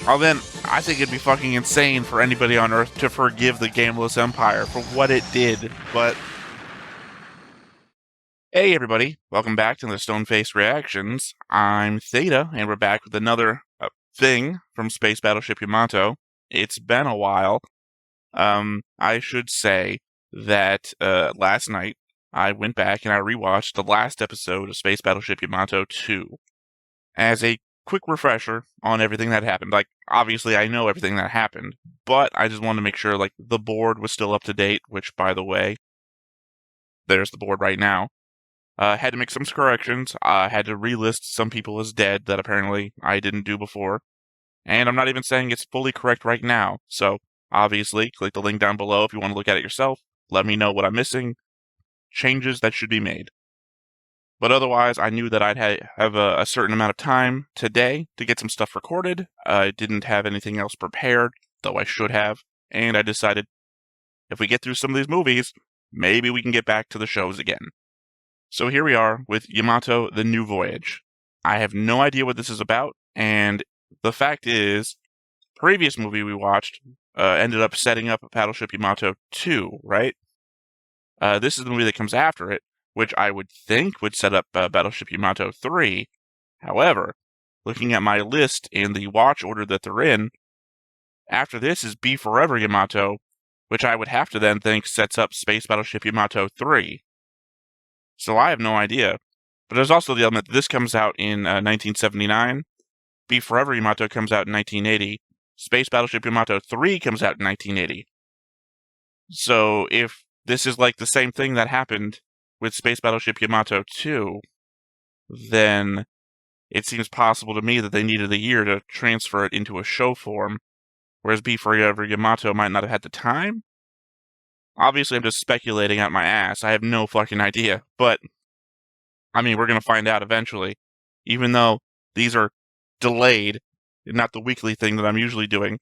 Well then, I think it'd be fucking insane for anybody on Earth to forgive the Gameless Empire for what it did, but... Hey everybody, welcome back to the Stoneface Reactions. I'm Theta, and we're back with another thing from Space Battleship Yamato. It's been a while. I should say that last night I went back and I rewatched the last episode of Space Battleship Yamato 2 as a quick refresher on everything that happened. Like, obviously I know everything that happened, but I just wanted to make sure, like, the board was still up to date, which, by the way, there's the board right now. Had to make some corrections. Had to relist some people as dead that apparently I didn't do before. And I'm not even saying it's fully correct right now. So, obviously, click the link down below if you want to look at it yourself. Let me know what I'm missing. Changes that should be made. But otherwise, I knew that I'd have a certain amount of time today to get some stuff recorded. I didn't have anything else prepared, though I should have. And I decided, if we get through some of these movies, maybe we can get back to the shows again. So here we are with Yamato, The New Voyage. I have no idea what this is about, and the fact is, previous movie we watched ended up setting up Battleship Yamato 2, right? This is the movie that comes after it, which I would think would set up Battleship Yamato 3. However, looking at my list and the watch order that they're in, after this is Be Forever Yamato, which I would have to then think sets up Space Battleship Yamato 3. So I have no idea. But there's also the element that this comes out in 1979, Be Forever Yamato comes out in 1980, Space Battleship Yamato 3 comes out in 1980. So if this is like the same thing that happened with Space Battleship Yamato 2, then it seems possible to me that they needed a year to transfer it into a show form, whereas Be Forever Yamato might not have had the time? Obviously, I'm just speculating out my ass. I have no fucking idea. But, I mean, we're going to find out eventually. Even though these are delayed, and not the weekly thing that I'm usually doing,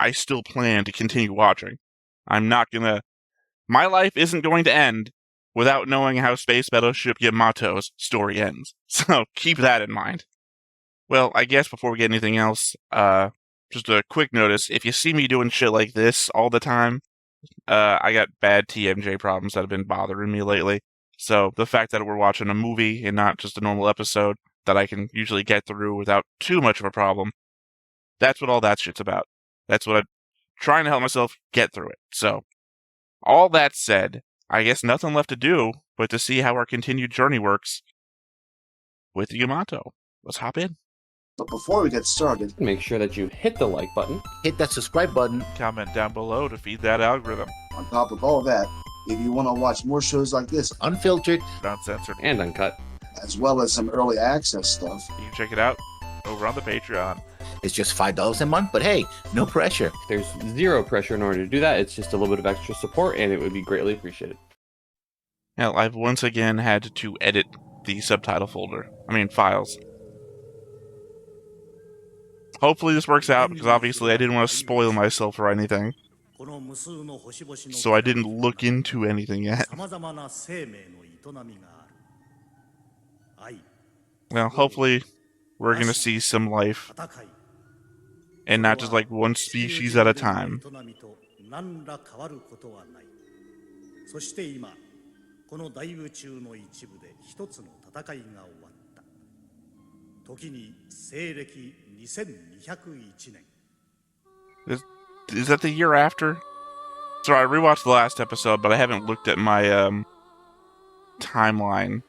I still plan to continue watching. I'm not going to... My life isn't going to end without knowing how Space Battleship Yamato's story ends. So, keep that in mind. Well, I guess before we get anything else, just a quick notice. If you see me doing shit like this all the time, I got bad TMJ problems that have been bothering me lately. So the fact that we're watching a movie and not just a normal episode that I can usually get through without too much of a problem, that's what all that shit's about. That's what I'm trying to help myself get through it. So, all that said, I guess nothing left to do but to see how our continued journey works with Yamato. Let's hop in. But before we get started, make sure that you hit the like button, hit that subscribe button. Comment down below to feed that algorithm. On top of all that, if you want to watch more shows like this, unfiltered, uncensored, and uncut, as well as some early access stuff, you can check it out over on the Patreon. It's just $5 a month, but hey, no pressure. There's zero pressure in order to do that. It's just a little bit of extra support, and it would be greatly appreciated. Now, I've once again had to edit the subtitle files. Hopefully this works out, because obviously I didn't want to spoil myself or anything. So I didn't look into anything yet. Well, hopefully we're going to see some life. And not just like one species at a time. Is that the year after? Sorry, I rewatched the last episode, but I haven't looked at my timeline.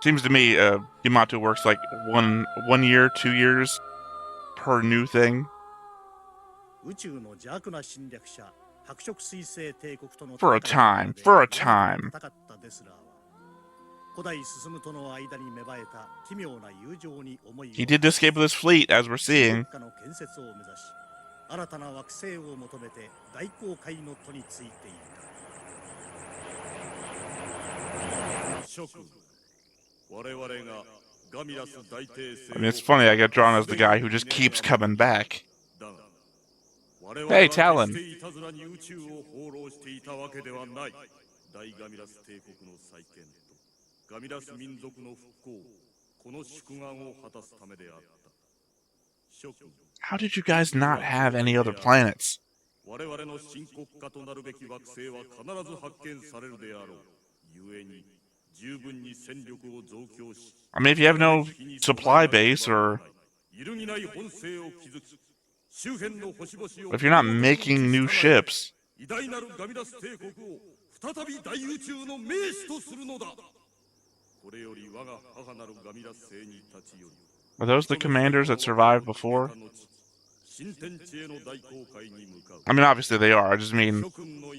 Seems to me Yamato works like one year, 2 years per new thing. For a time. He did escape with his fleet, as we're seeing. I mean, it's funny, I got drawn as the guy who just keeps coming back. Hey, Talon. How did you guys not have any other planets? I mean, if you have no supply base, or if you're not making new ships, are those the commanders that survived before? I mean, obviously they are. I just mean,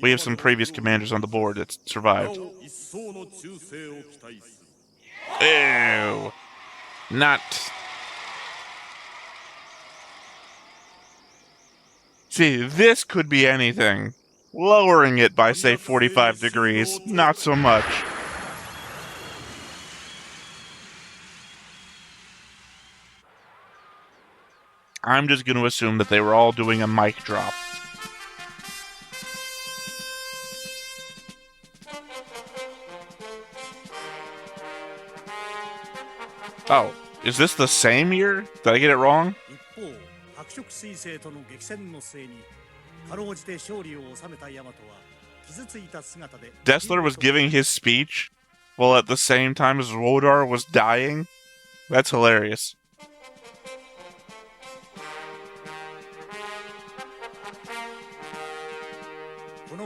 we have some previous commanders on the board that survived. Ew. Not... See, this could be anything. Lowering it by, say, 45 degrees, not so much. I'm just going to assume that they were all doing a mic drop. Oh, is this the same year? Did I get it wrong? Dessler was giving his speech while at the same time as Wodar was dying? That's hilarious.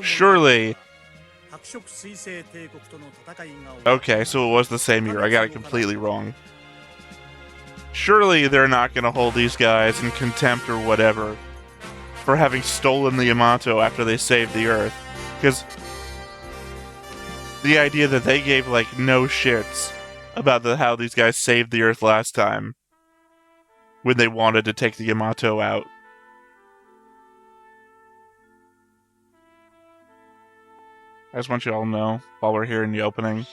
Surely... Okay, so it was the same year. I got it completely wrong. Surely they're not going to hold these guys in contempt or whatever for having stolen the Yamato after they saved the Earth. Because the idea that they gave, like, no shits about how these guys saved the Earth last time when they wanted to take the Yamato out. I just want you all to know, while we're here in the opening,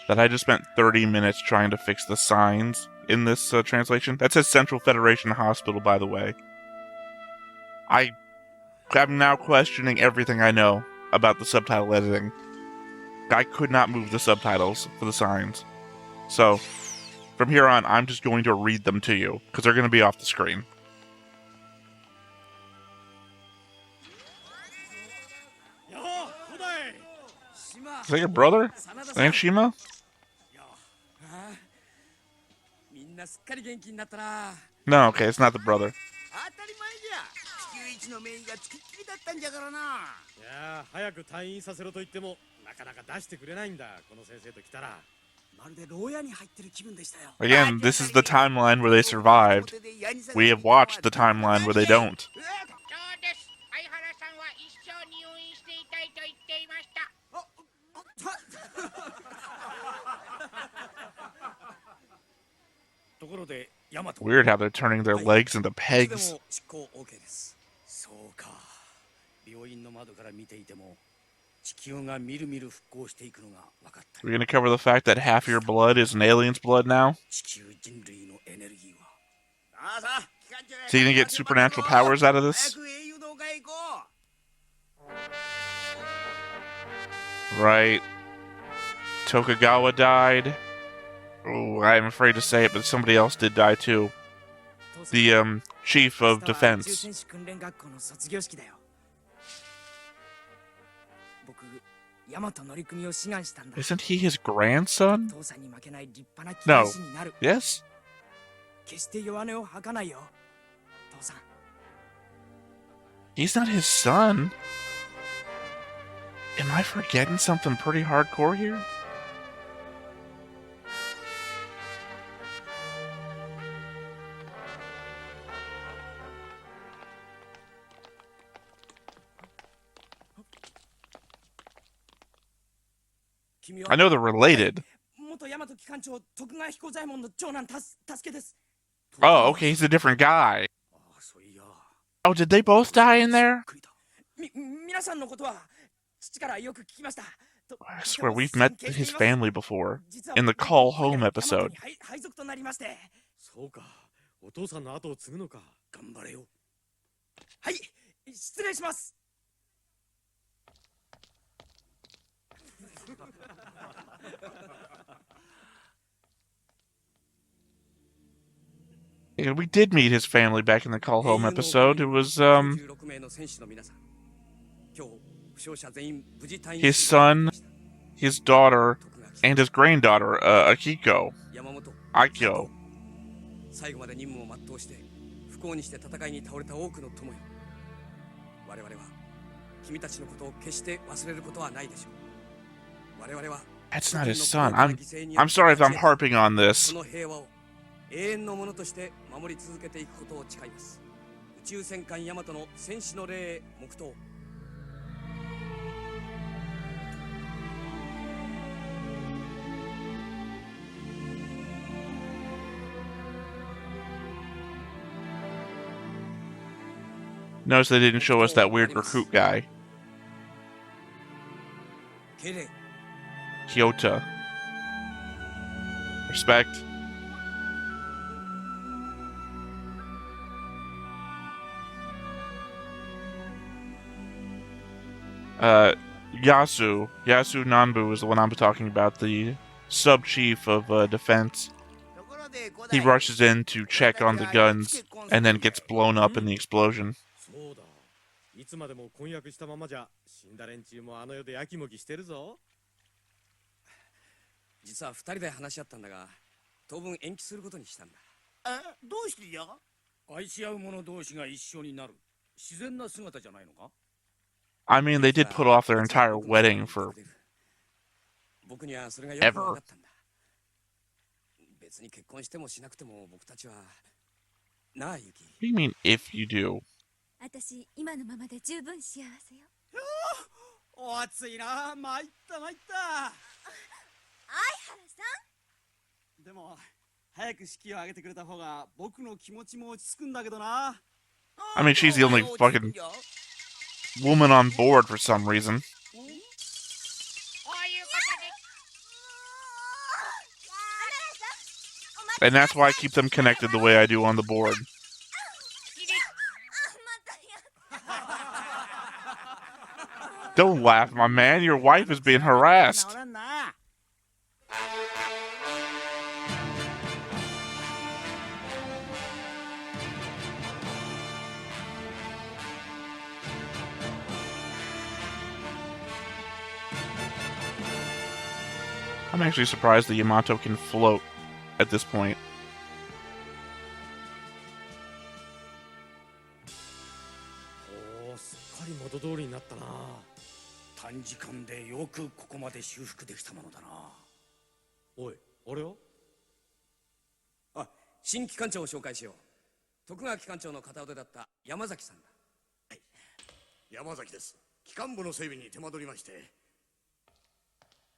that I just spent 30 minutes trying to fix the signs in this translation. That says Central Federation Hospital, by the way. I'm now questioning everything I know about the subtitle editing. I could not move the subtitles for the signs. So, from here on, I'm just going to read them to you, because they're going to be off the screen. Is that your brother? And Shima? No, okay, it's not the brother. Again, this is the timeline where they survived. We have watched the timeline where they don't. Weird how they're turning their legs into pegs. We're going to cover the fact that half your blood is an alien's blood now. So you're going to get supernatural powers out of this? Right. Tokugawa died. Oh, I'm afraid to say it, but somebody else did die too. The chief of defense. Isn't he his grandson? No. Yes? He's not his son. Am I forgetting something pretty hardcore here? I know they're related. Oh, okay, he's a different guy. Oh, did they both die in there? I swear, we've met his family before. In the Call Home episode. Yeah, we did meet his family back in the Call Home episode. It was, his son, his daughter, and his granddaughter, Akiko. 最後まで任務を全うして不幸にして戦いに倒れた多くの友よ。我々は君たちのことを決して忘れることはないでしょう。我々は That's not his son. I'm sorry if I'm harping on this. この平和を永遠のものとして守り続けていくことを誓います。宇宙戦艦ヤマトの戦士の霊へ黙祷。Notice they didn't show us that weird recruit guy. Kyoto. Respect. Yasu Nanbu is the one I'm talking about, the sub-chief of defense. He rushes in to check on the guns and then gets blown up in the explosion. いつまでも婚約したままじゃ死んだ連中もあの世でやきもきしてるぞ。実は二人で話し合ったんだが、当分延期することにしたんだ。どうしてや？愛し合う者同士が一緒になる自然な姿じゃないのか？ I mean, they did put off their entire wedding for 僕にはそれがよく分かったんだ。別に結婚してもしなくても僕たちはなあユキ。What do you mean if you do? 私今のままで十分幸せよ。お暑いな、参った参った。相原さん。でも早く式を挙げてくれた方が僕の気持ちも落ち着くんだけどな。I mean, she's the only fucking woman on board for some reason. And that's why I keep them connected the way I do on the board. Don't laugh, my man. Your wife is being harassed. I'm actually surprised the Yamato can float at this point. おお、すっかり元通りになったな。短時間でよくここまで修復できたものだな。おい、あれは？あ、新機関長を紹介しよう。徳川機関長の片腕だった山崎さんだ。はい、山崎です。機関部の整備に手間取りまして。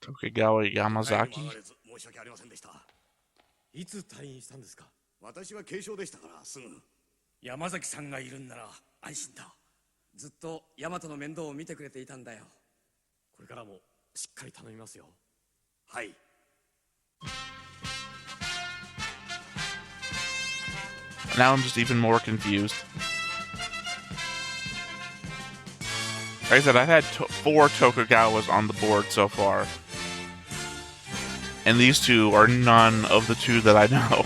Tokugawa Yamazaki. 申し訳ありませんでした。いつ退院したんですか？私は軽症でしたからすぐ。山崎さんがいるんなら安心だ。ずっとヤマトの面倒を見てくれていたんだよ。これからもしっかり頼みますよ。はい。Now I'm just even more confused. Like I said, I've had 4 Tokugawas on the board so far. And these two are none of the 2 that I know.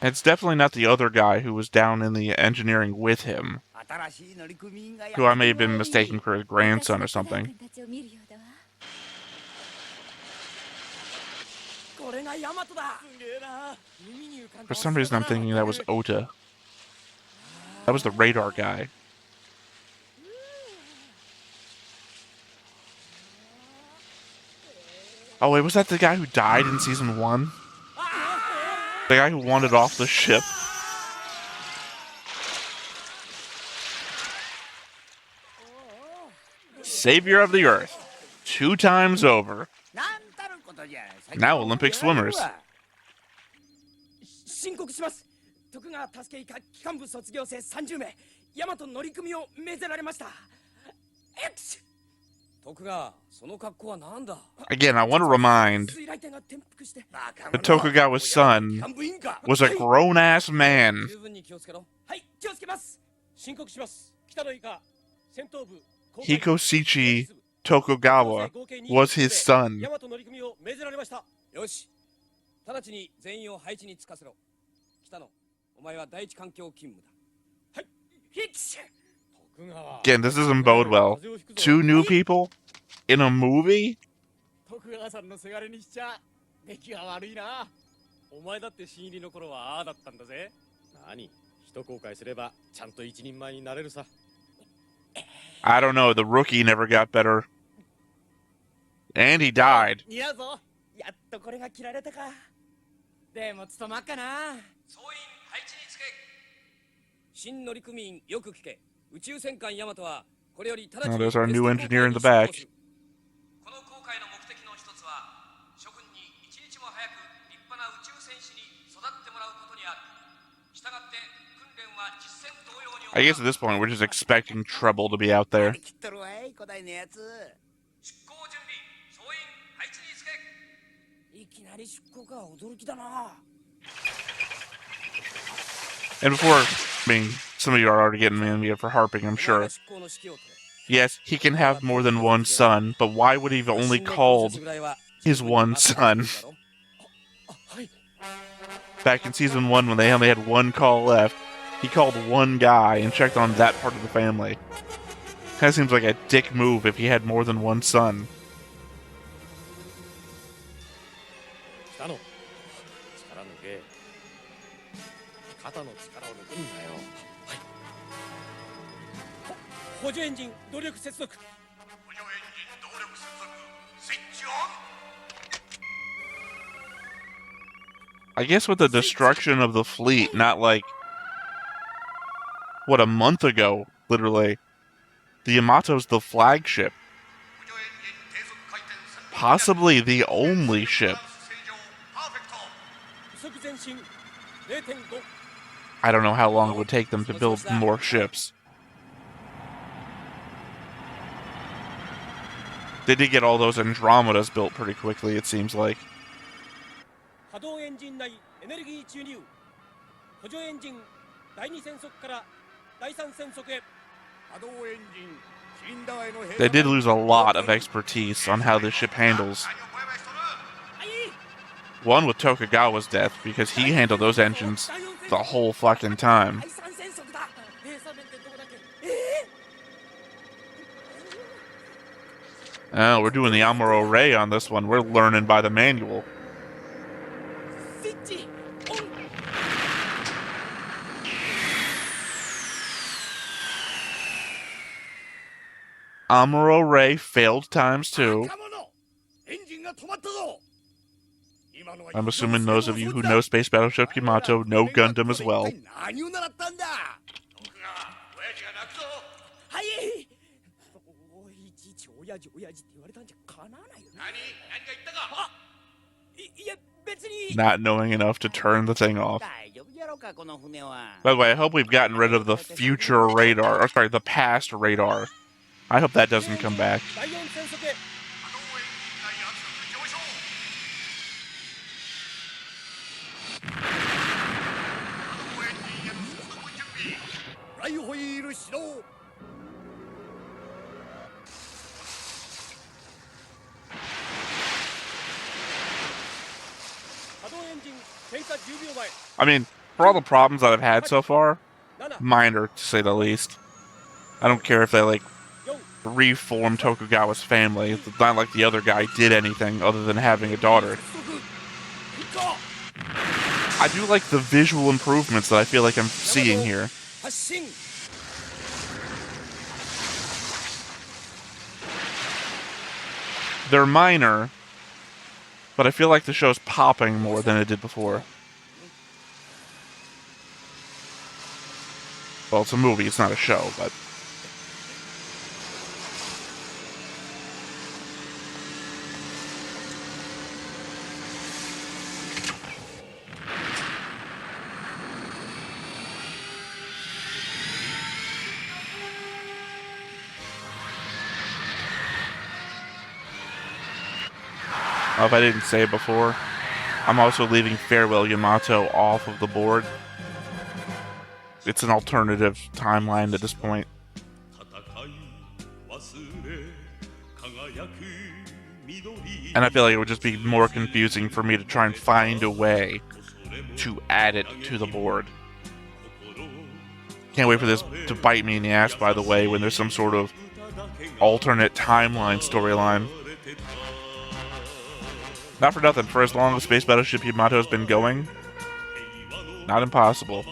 It's definitely not the other guy who was down in the engineering with him, who I may have been mistaken for his grandson or something. For some reason I'm thinking that was Ota. That was the radar guy. Oh wait, was that the guy who died in season 1? The guy who wandered off the ship? Savior of the Earth. 2 times over. Now Olympic swimmers. 申告します。徳川助け以下機関部卒業生30名、ヤマト乗組を命ぜられました。Again, I want to remind that Tokugawa's son was a grown-ass man. Hikoshichi Tokugawa was his son. よし、直ちに全員を配置につかせろ。北野、お前は第一環境勤務だ。はい、ヒッチ。 Again, this doesn't bode well. 2 new people in a movie? 徳川さんのせがれにしちゃ出来が悪いな。お前だって新入りの頃はああだったんだぜ。何？一後悔すればちゃんと一人前になれるさ。I don't know. The rookie never got better. And he died. 似合うぞ。やっとこれが切られたか。でも務まっかな。総員配置につけ。新乗組員よく聞け。宇宙戦艦ヤマトはこれより直ちに There's our new engineer in the back. この航海の目的の一つは諸君に一日も早く立派な宇宙戦士に育ってもらうことにある。したがって訓練は実戦同様に。I guess at this point we're just expecting trouble to be out there. 出航準備。総員配置につけ。いきなり出航か驚きだな。 And before, I mean, some of you are already getting me for harping, I'm sure. Yes, he can have more than one son, but why would he have only called his one son? Back in season 1, when they only had one call left, he called one guy and checked on that part of the family. Kinda seems like a dick move if he had more than one son. 北野、力抜け。肩の力を抜くんだよ。はい。補助エンジン動力接続。補助エンジン動力接続。スイッチオン。 I guess with the destruction of the fleet, not like, what, a month ago, literally, the Yamato's the flagship. Possibly the only ship. I don't know how long it would take them to build more ships. They did get all those Andromedas built pretty quickly, it seems like. They did lose a lot of expertise on how this ship handles. One with Tokugawa's death, because he handled those engines the whole fucking time. Oh, we're doing the Amuro Ray on this one. We're learning by the manual. Amuro Ray failed times 2. I'm assuming those of you who know Space Battleship Yamato know Gundam as well. Not knowing enough to turn the thing off. By the way, I hope we've gotten rid of the future radar, or sorry, the past radar. I hope that doesn't come back. I mean, for all the problems that I've had so far, minor to say the least. I don't care if they, like, reform Tokugawa's family. It's not like the other guy did anything other than having a daughter. I do like the visual improvements that I feel like I'm seeing here. They're minor, but I feel like the show's popping more than it did before. Well, it's a movie, it's not a show, but... Oh, if I didn't say it before, I'm also leaving Farewell Yamato off of the board. It's an alternative timeline at this point. And I feel like it would just be more confusing for me to try and find a way to add it to the board. Can't wait for this to bite me in the ass, by the way, when there's some sort of alternate timeline storyline. Not for nothing, for as long as Space Battleship Yamato has been going, not impossible.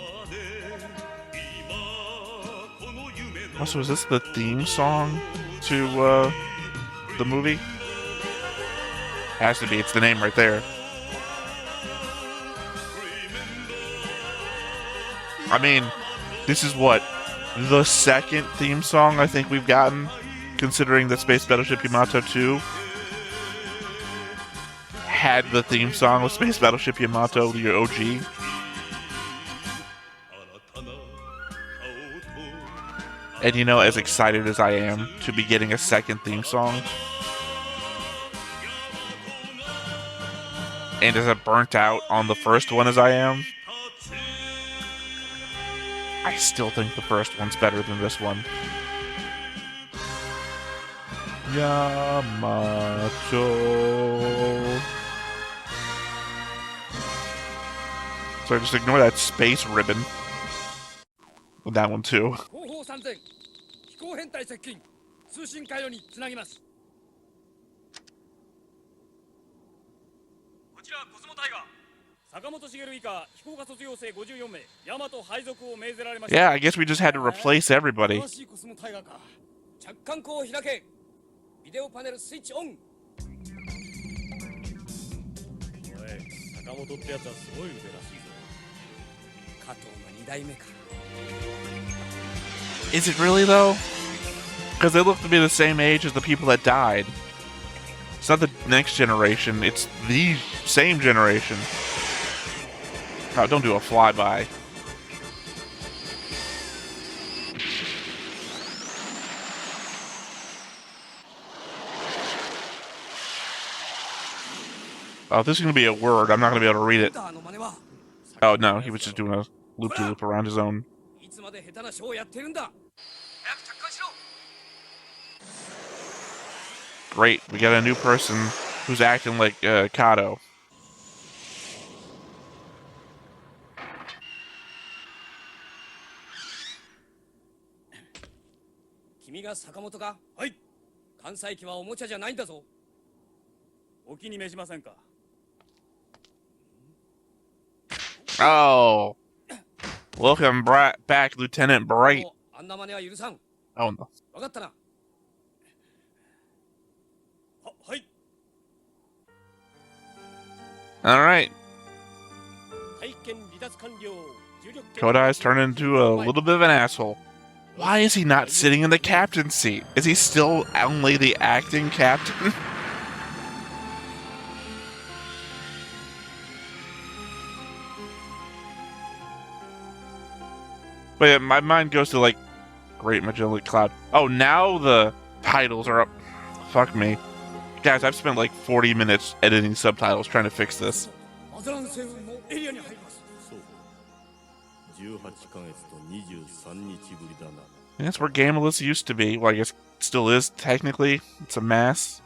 Also, is this the theme song to the movie? Has to be, it's the name right there. I mean, this is what? The second theme song I think we've gotten, considering that Space Battleship Yamato 2 had the theme song of Space Battleship Yamato, the OG. And you know, as excited as I am to be getting a second theme song, and as burnt out on the first one as I am, I still think the first one's better than this one. Yamato. So just ignore that space ribbon. With that one too. Yeah, I guess we just had to replace everybody. Is it really though? Because they look to be the same age as the people that died. It's not the next generation, it's the same generation. Oh, don't do a flyby. Oh, this is going to be a word. I'm not going to be able to read it. Oh, no. He was just doing a loop-de-loop around his own. Great. We got a new person who's acting like Kato. Oh, welcome back, Lieutenant Bright. Oh, no. All right. Kodai's turned into a little bit of an asshole. Why is he not sitting in the captain's seat? Is he still only the acting captain? But yeah, my mind goes to, like, Great Magellanic Cloud. Oh, now the titles are up. Fuck me. Guys, I've spent like 40 minutes editing subtitles trying to fix this. And that's where Gamelus used to be. Well, I guess it still is, technically. It's a mess.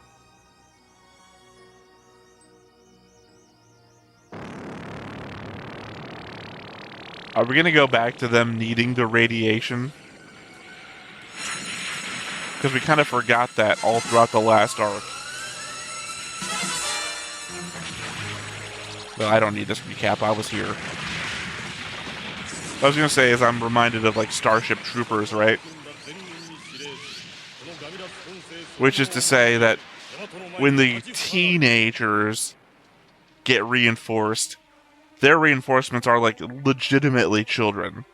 Are we going to go back to them needing the radiation? Because we kind of forgot that all throughout the last arc. Well, I don't need this recap. I was here. What I was going to say is I'm reminded of, like, Starship Troopers, right? Which is to say that when the teenagers get reinforced, their reinforcements are, like, legitimately children.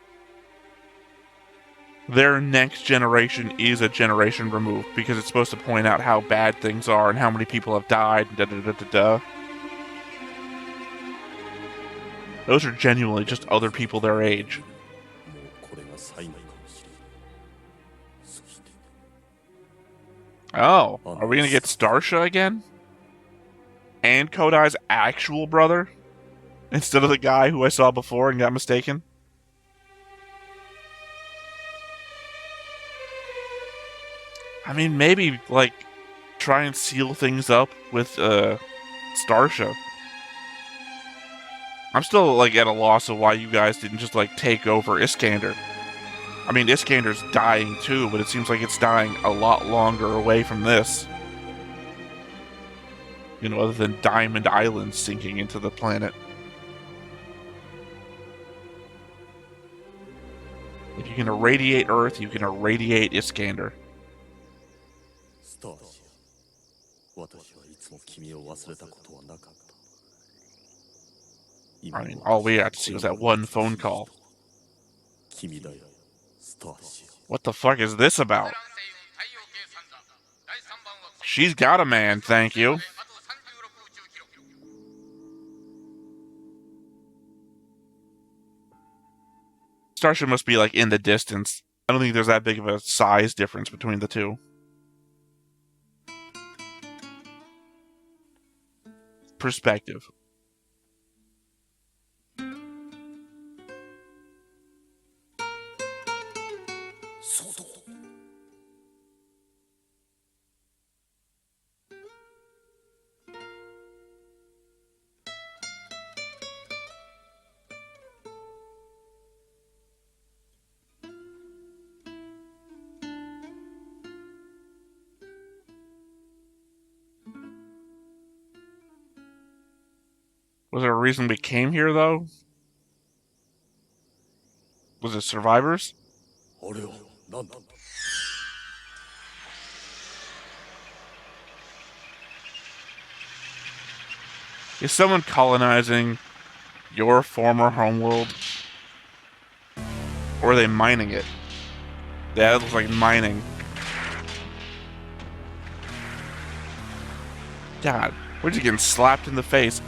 Their next generation is a generation removed because it's supposed to point out how bad things are and how many people have died. Those are genuinely just other people their age. Oh, are we going to get Starsha again? and Kodai's actual brother instead of the guy who I saw before and got mistaken? I mean, maybe, like, try and seal things up with, Starsha. I'm still, like, at a loss of why you guys didn't just, like, take over Iskander. I mean, Iskander's dying too, but it seems like it's dying a lot longer away from this. You know, other than Diamond Island sinking into the planet. If you can irradiate Earth, you can irradiate Iskander. I mean, all we had to see was that one phone call. What the fuck is this about? She's got a man, thank you. Starsha must be, like, in the distance. I don't think there's that big of a size difference between the two. Perspective. Was there a reason we came here, though? Was it survivors? Is someone colonizing your former homeworld? Or are they mining it? That looks like mining. God, we're just getting slapped in the face.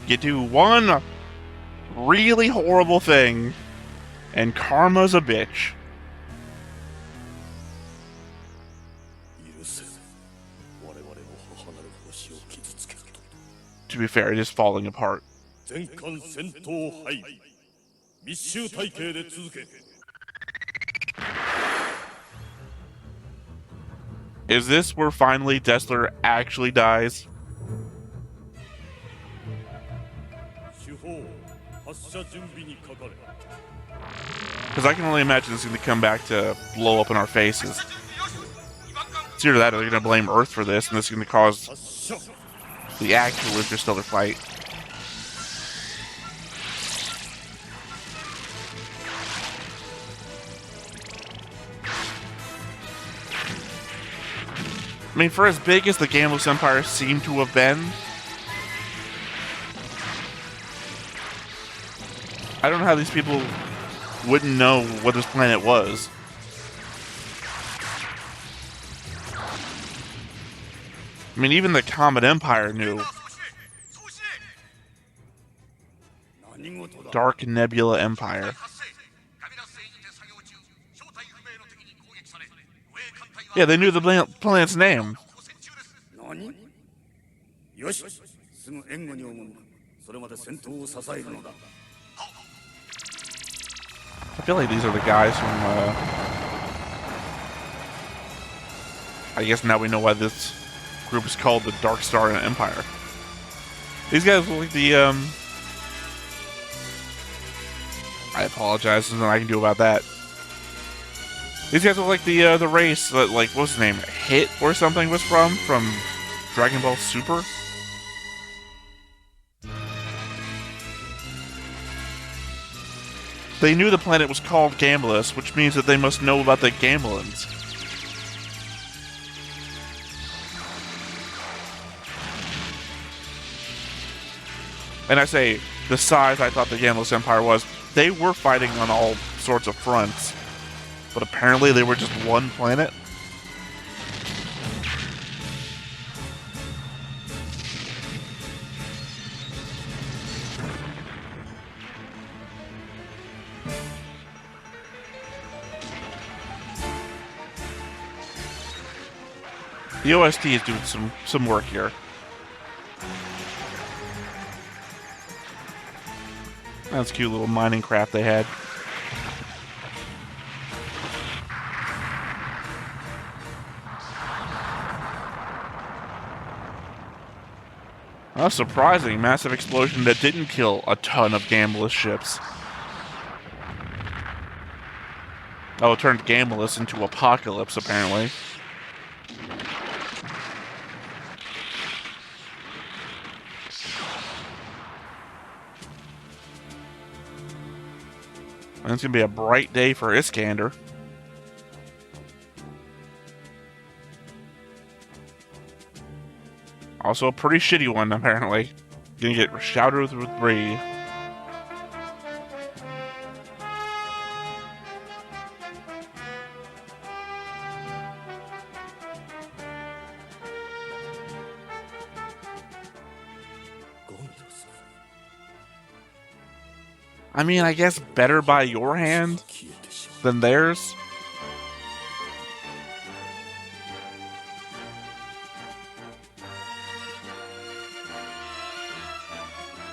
You do one really horrible thing, and karma's a bitch. To be fair, it is falling apart. Is this where finally Dessler actually dies? Because I can only imagine this is going to come back to blow up in our faces. It's either that or they're going to blame Earth for this, and this is going to cause the actual interstellar fight. I mean, for as big as the Gambless Empire seemed to have been, I don't know how these people wouldn't know what this planet was. I mean, even the Comet Empire knew. Dark Nebula Empire. Yeah, they knew the planet's name. I feel like these are the guys from, I guess now we know why this group is called the Dark Star Empire. These guys look like the, I apologize, there's nothing I can do about that. These guys look like the race that, like, what's his name? Hit or something was from Dragon Ball Super? They knew the planet was called Gambless, which means that they must know about the Gamblins. And I say, the size I thought the Gambless Empire was, they were fighting on all sorts of fronts. But apparently they were just one planet. The OST is doing some work here. That's a cute little mining craft they had. That's surprising. Massive explosion that didn't kill a ton of Gambless ships. Oh, it turned Gambless into Apocalypse, apparently. And it's going to be a bright day for Iskander. Also a pretty shitty one, apparently. Gonna get shouted with debris. I mean, I guess better by your hand than theirs.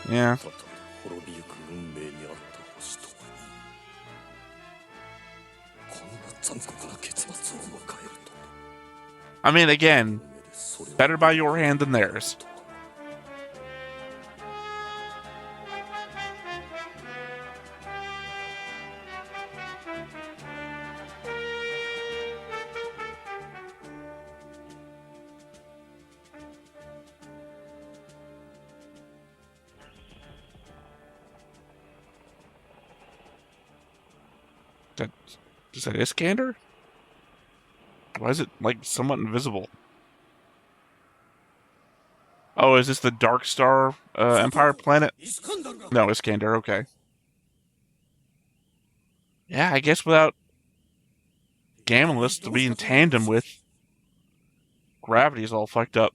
Yeah. I mean, again, better by your hand than theirs. Is that Iskander? Why is it, like, somewhat invisible? Oh, is this the Dark Star Empire planet? No, Iskander, okay. Yeah, I guess without Gambless to be in tandem with, gravity's all fucked up.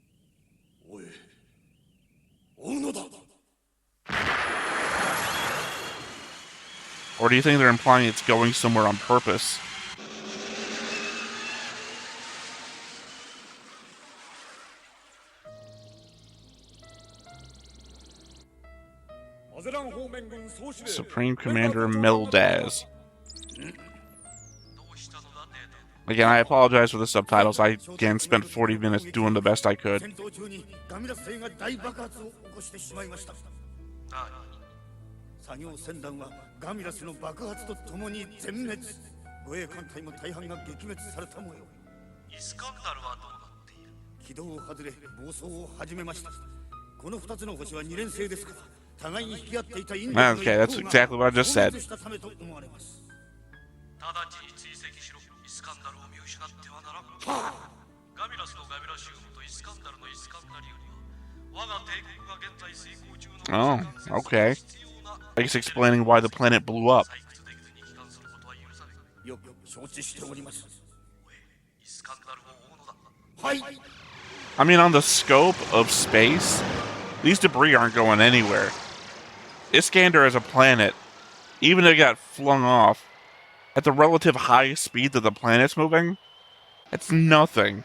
Or do you think they're implying it's going somewhere on purpose? Supreme Commander Mildaz. Again, I apologize for the subtitles. I, again, spent 40 minutes doing the best I could. Okay, that's exactly what I just said. Oh, okay. I guess explaining why the planet blew up. I mean, on the scope of space, these debris aren't going anywhere. Iskander as a planet, even if it got flung off, at the relative high speed that the planet's moving, it's nothing.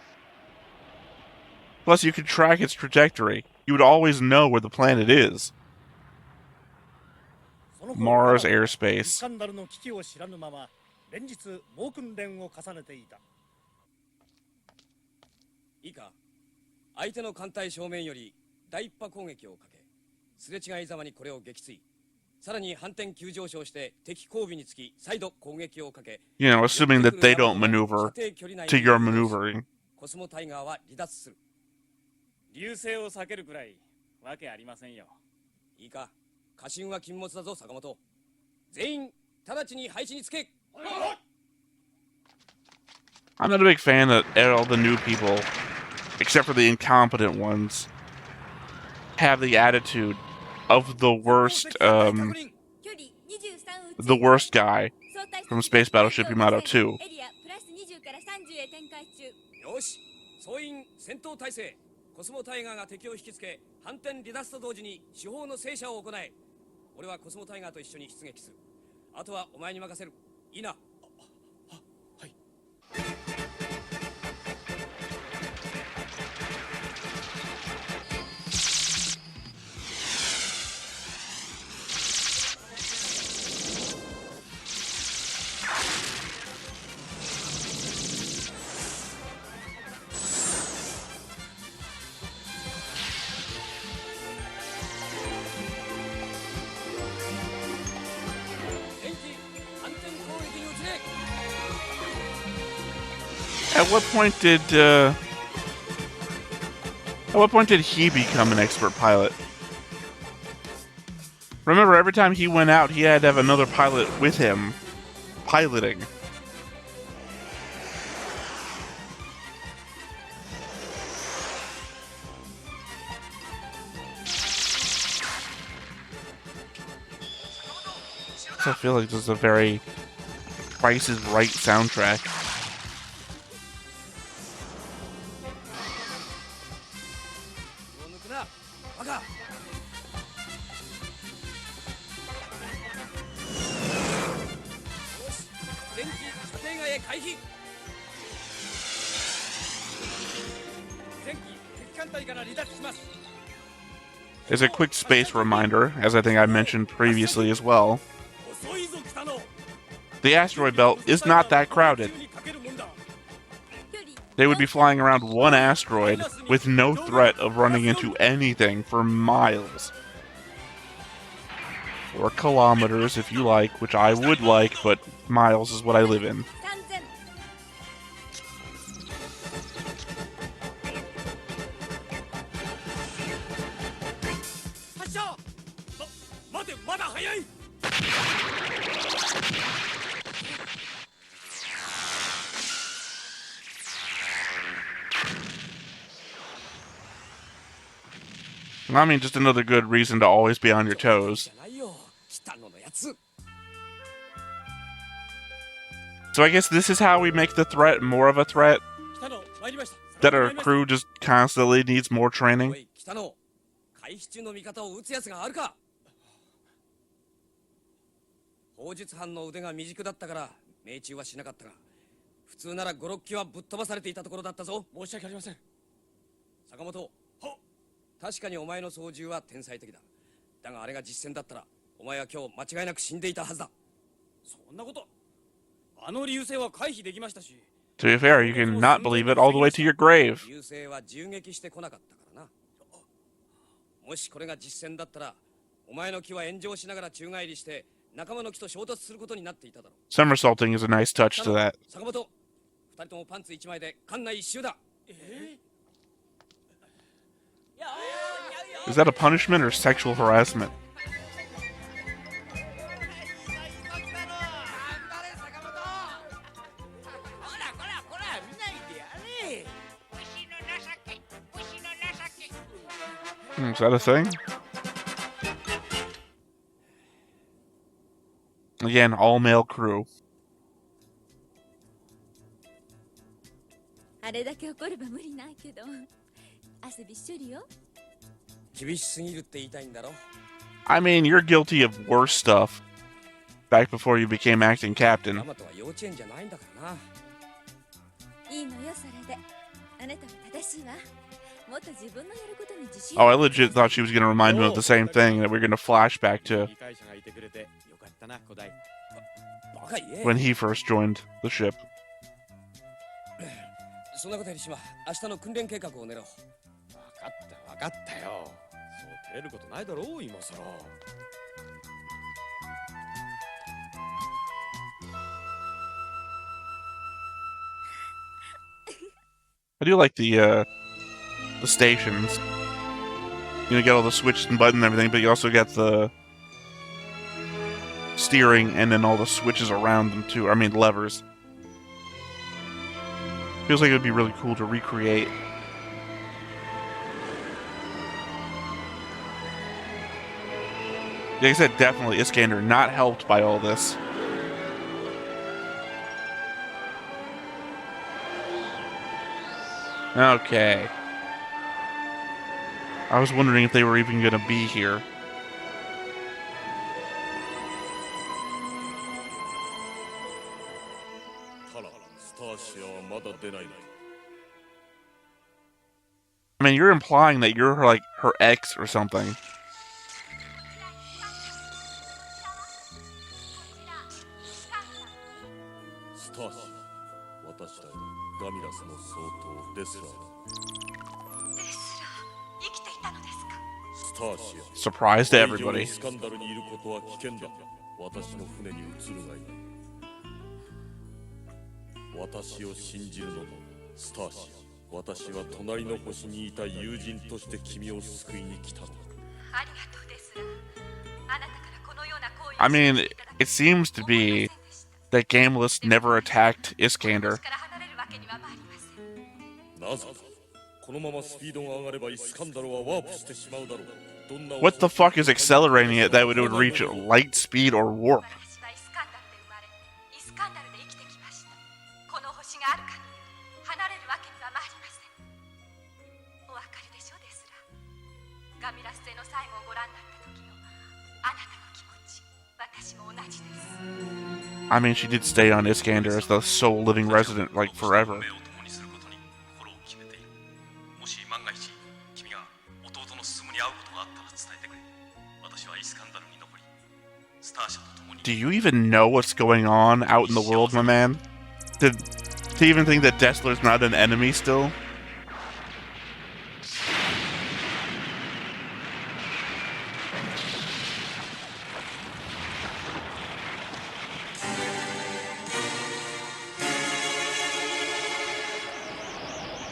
Plus, you could track its trajectory. You would always know where the planet is. Mars airspace. You know, assuming that they don't maneuver to your maneuvering. I'm not a big fan that all the new people, except for the incompetent ones, have the attitude of the worst guy from Space Battleship Yamato 2. At what point did he become an expert pilot? Remember, every time he went out, he had to have another pilot with him, piloting. I feel like this is a very Price is Right soundtrack. As a quick space reminder, as I think I mentioned previously as well, the asteroid belt is not that crowded. They would be flying around one asteroid with no threat of running into anything for miles. Or kilometers if you like, which I would like, but miles is what I live in. I mean, just another good reason to always be on your toes. So I guess this is how we make the threat more of a threat? That our crew just constantly needs more training? 砲術班の腕が未熟だったから命中はしなかったが、普通なら5、6機はぶっ飛ばされていたところだったぞ。申し訳ありません。坂本、確かにお前の操縦は天才的だ。だがあれが実戦だったら、お前は今日間違いなく死んでいたはずだ。そんなこと、あの流星は回避できましたし。To be fair, you can not believe it all the way to your grave. 流星は銃撃してこなかったからな。もしこれが実戦だったら、お前の機は炎上しながら宙返りして。 Somersaulting is a nice touch to that. Is that a punishment or sexual harassment? Is that a thing? Again, all-male crew. あれだけ怒れば無理ないけど、汗びっしょりよ。厳しすぎるって言いたいんだろ。I mean, you're guilty of worse stuff. Back before you became acting captain. ヤマトは幼稚園じゃないんだからな。いいのよそれで。あなたは正しいわ。もっと自分のやることに自信。Oh, I legit thought she was going to remind me of the same thing that we're going to flash back to. When he first joined the ship. そんなことより島、明日の訓練計画を練ろう。分かったよ。そう照れることないだろう今さら。I do like the stations. You know, you get all the switches and buttons and everything, but you also get the steering and then all the switches around them too. I mean, levers. Feels like it would be really cool to recreate. Like I said, definitely Iskander not helped by all this. Okay. I was wondering if they were even going to be here. I mean, you're implying that you're like her ex or something. Surprise to everybody. スターシア、私は隣の星にいた友人として君を救いに来たのだ。ありがとうですら。あなたからこのような行為 I mean, it seems to be that Gameless never attacked Iskander. から離れるわけには参りません。なぜだ。このままスピードが上がればイスカンダルはワープしてしまうだろう。どんな What the fuck is accelerating it that it would reach light speed or warp? 私はイスカンダルで生まれ、イスカンダルで生きてきました。この星がある限り離れるわけには参りません。お分かりでしょうですら。ガミラス星の最後をご覧になった時のあなたの気持ち、私も同じです。I mean, she did stay on Iskander as the sole living resident, like, forever. もし万が一君が弟の進に会うことがあったら伝えてくれ。私はイスカンダルに残り、スターシャと共に。 Do you even know what's going on out in the world, my man? Do you even think that Dessler's not an enemy still?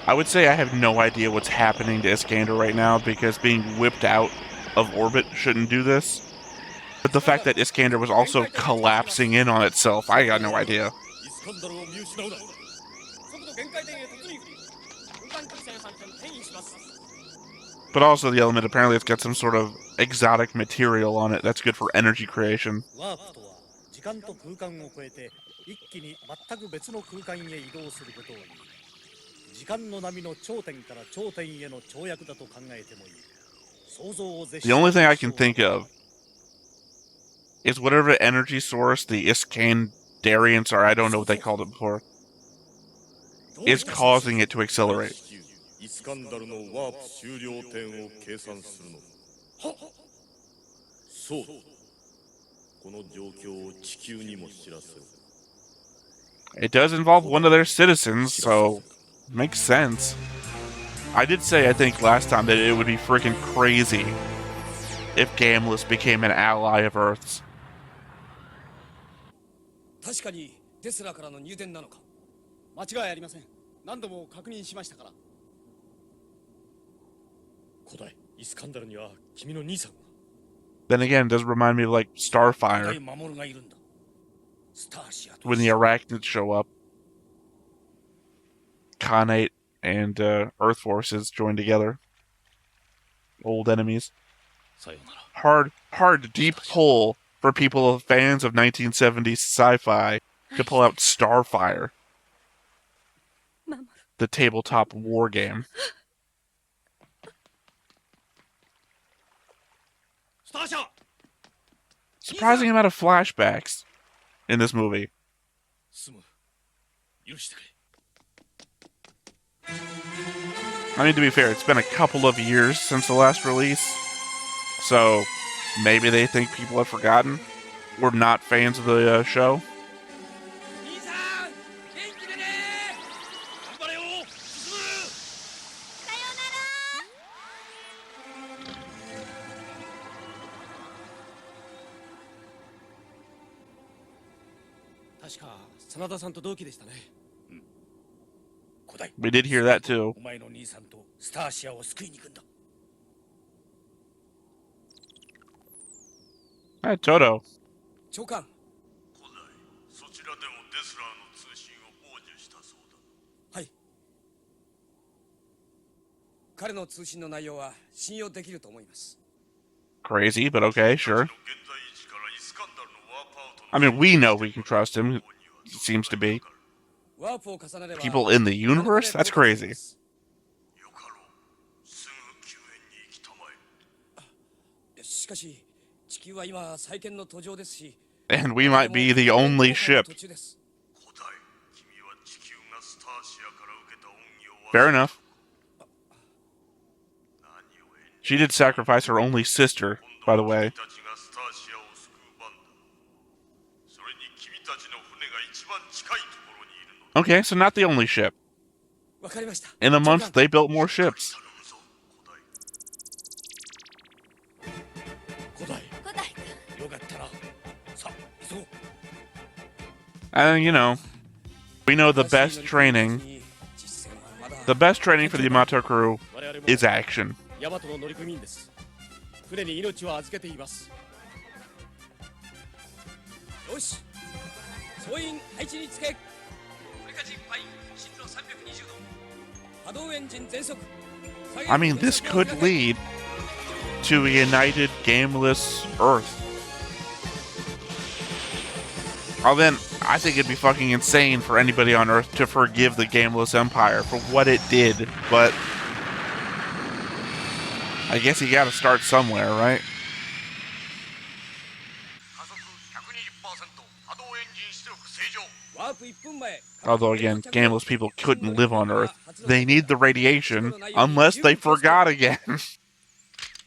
I would say I have no idea what's happening to Iskander right now because being whipped out of orbit shouldn't do this. But the fact that Iskander was also collapsing in on itself, I got no idea. イスカンダルを見失うな。速度限界点へ突入。空間直線反転転移します。 But also the element, apparently it's got some sort of exotic material on it that's good for energy creation. ワープとは時間と空間を超えて一気に全く別の空間へ移動することを言う。時間の波の頂点から頂点への跳躍だと考えてもいい。想像を絶し The only thing I can think of is whatever energy source the Iskandarians are, I don't know what they called it before, is causing it to accelerate. イスカンダルのワープ終了点を計算するの。そう。この状況を地球にも知らせる。 It does involve one of their citizens, so makes sense. I did say, I think, last time that it would be freaking crazy if Gameless became an ally of Earth's. 確かにデスラからの入電なのか。間違いありません。何度も確認しましたから。古代イスカンダルには君の兄さんが。 Then again, it does remind me of like Starfire 守がいるんだ。スターシアと when the Arachnids show up. Khanate and Earth forces join together. Old enemies. さよなら。 Hard, deep pull for people fans of 1970s sci-fi to pull out Starfire, 守る。 the tabletop war game. スターシャ。 Surprising amount of flashbacks in this movie. すむ。許してくれ。 I mean, to be fair, it's been a couple of years since the last release, so maybe they think people have forgotten. We're not fans of the show. 兄さん、元気でね。頑張れよ。進む。さよなら。確か真田さんと同期でしたね。古代。 We did hear that too. お前の兄さんとスターシアを救いに行くんだ。 Hi, Toto. 長官。古代、そちらでもデスラーの通信を傍受したそうだ。はい。彼の通信の内容は信用できると思います。 Crazy, but okay, sure. 現在位置からイスカンダルのワープアウトの I mean, we know we can trust him. It seems to be. ワープを重ねれば People in the universe? That's crazy. よかろう。すぐ救援に行きたまえ。しかし地球は今再建の途上ですし。 And we might be the only ship. 途中です。古代、君は地球がスターシアから受けた恩義を Fair enough. 何を遠慮 She did sacrifice her only sister, by the way. 君たちがスターシアを救う番だ。それに君たちの船が一番近いところにいるのだ。 Okay, so not the only ship. わかりました。 In a month, they built more ships. 頼むぞ、古代。古代。古代君。よかったな。さあ、急ごう。 And, you know, we know the best training The best training for the Yamato crew is action. ヤマトの乗組員です。船に命を預けています。よし、総員配置につけ。振りかじいっぱい、進路320度。波動エンジン全速。I mean, this could lead to a united, gameless Earth. Well, then, I think it'd be fucking insane for anybody on Earth to forgive the Gameless Empire for what it did, but I guess you gotta start somewhere, right? Although, again, Gameless people couldn't live on Earth. They need the radiation, unless they forgot again.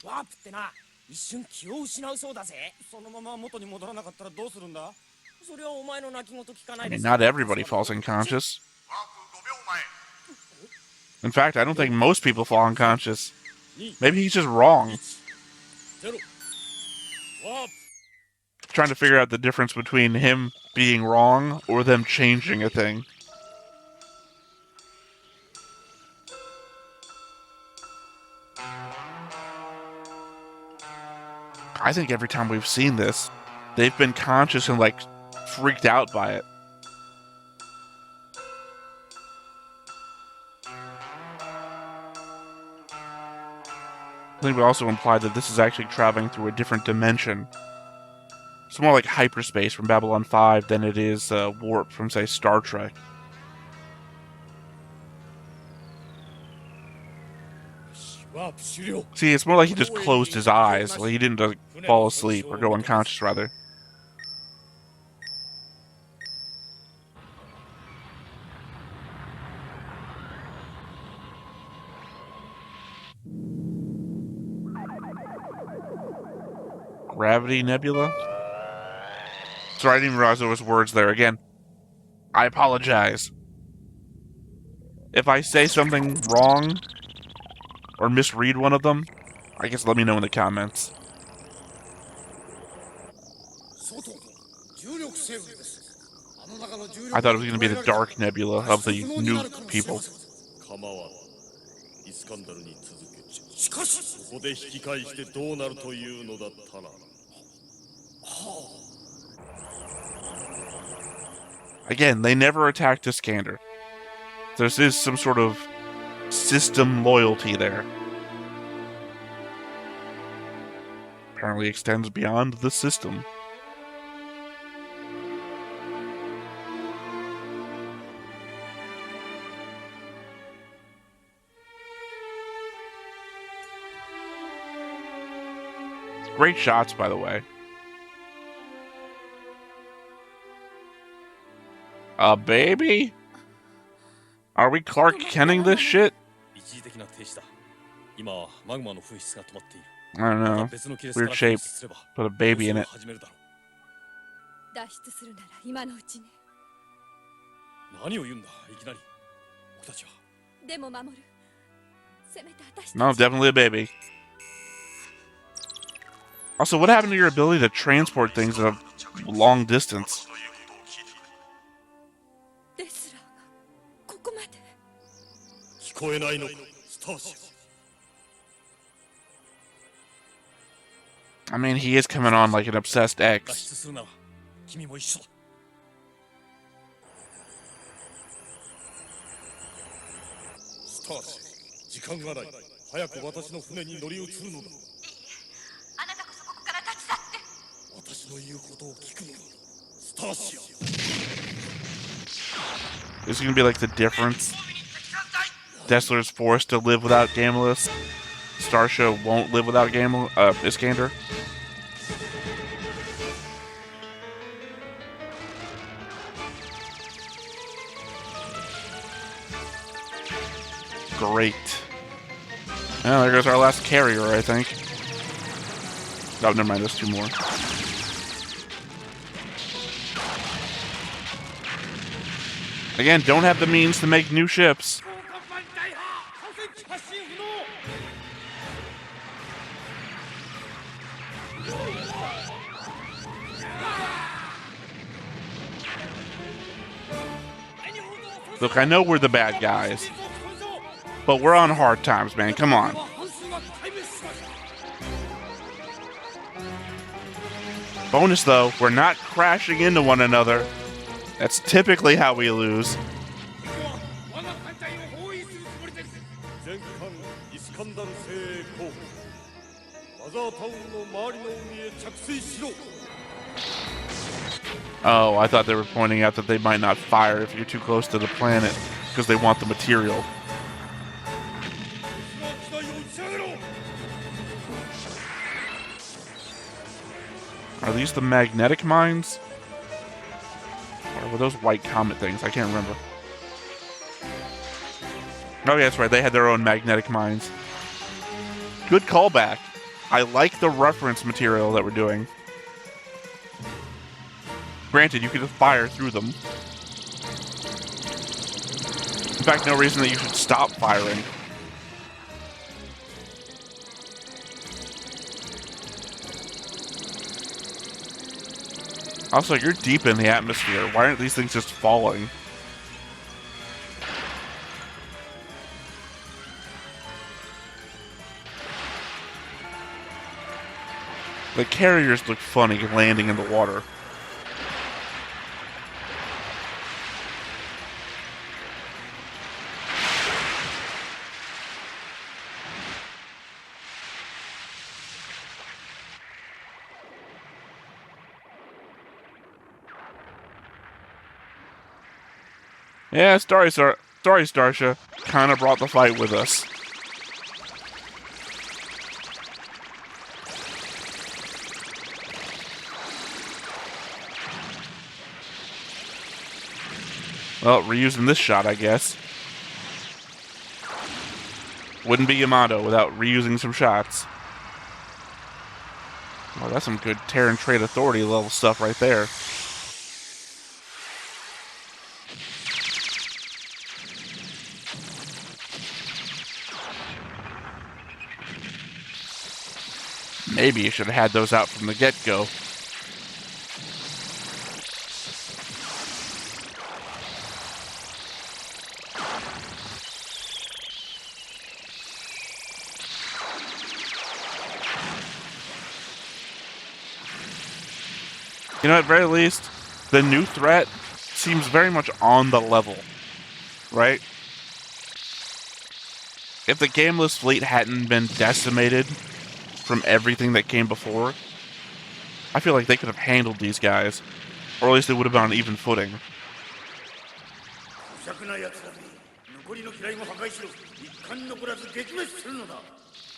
ワープってな、一瞬気を失うそうだぜ。そのまま元に戻らなかったらどうするんだ？それはお前の泣き言聞かない I で mean, not everybody falls unconscious. In fact, I don't think most people fall unconscious. Maybe he's just wrong. Trying to figure out the difference between him being wrong or them changing a thing. I think every time we've seen this, they've been conscious and, like, freaked out by it. I think we also implied that this is actually traveling through a different dimension. It's more like hyperspace from Babylon 5 than it is warp from, say, Star Trek. See, it's more like he just closed his eyes. Like he didn't like, fall asleep or go unconscious, rather. Gravity Nebula? Sorry, I didn't even realize there was words there. Again, I apologize. If I say something wrong or misread one of them, I guess let me know in the comments. I thought it was going to be the Dark Nebula of the new people. Again, they never attacked Iskander. There is some sort of system loyalty there. Apparently extends beyond the system. Great shots, by the way. A baby? Are we Clark Kenning this shit? I don't know. Weird shape. Put a baby in it. No, definitely a baby. Also, what happened to your ability to transport things at a long distance? I mean, he is coming on like an obsessed ex. This is gonna be like the difference. Dessler's forced to live without Gameless. Starsha won't live without Iskander. Great. Oh, there goes our last carrier, I think. Oh, never mind, there's two more. Again, don't have the means to make new ships. Look, I know we're the bad guys, But we're on hard times, man. Come on. Bonus, though, we're not crashing into one another. That's typically how we lose. 全艦イスカンダル精鋭候補マザータウンの周りの海へ着水しろ Oh, I thought they were pointing out that they might not fire if you're too close to the planet because they want the material. Are these the magnetic mines? Or were those white comet things? I can't remember. Oh, yeah, that's right. They had their own magnetic mines. Good callback. I like the reference material that we're doing. Granted, you could just fire through them. In fact, no reason that you should stop firing. Also, you're deep in the atmosphere. Why aren't these things just falling? The carriers look funny landing in the water. Yeah, sorry, Starsha. Kinda brought the fight with us. Well, reusing this shot, I guess. Wouldn't be Yamato without reusing some shots. Well, that's some good Terran Trade Authority level stuff right there. Maybe you should have had those out from the get-go. You know, at very least, the new threat seems very much on the level, right? If the gameless fleet hadn't been decimated from everything that came before, I feel like they could have handled these guys, or at least they would have been on even footing.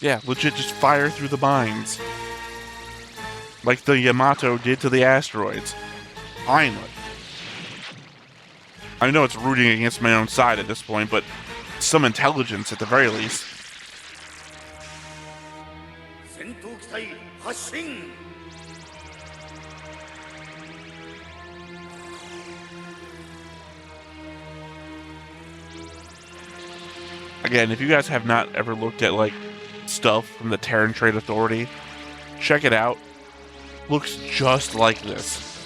Yeah, legit just fire through the mines. Like the Yamato did to the asteroids. Finally. I know it's rooting against my own side at this point, but some intelligence at the very least. Again, if you guys have not ever looked at like stuff from the Terran Trade Authority, check it out. Looks just like this.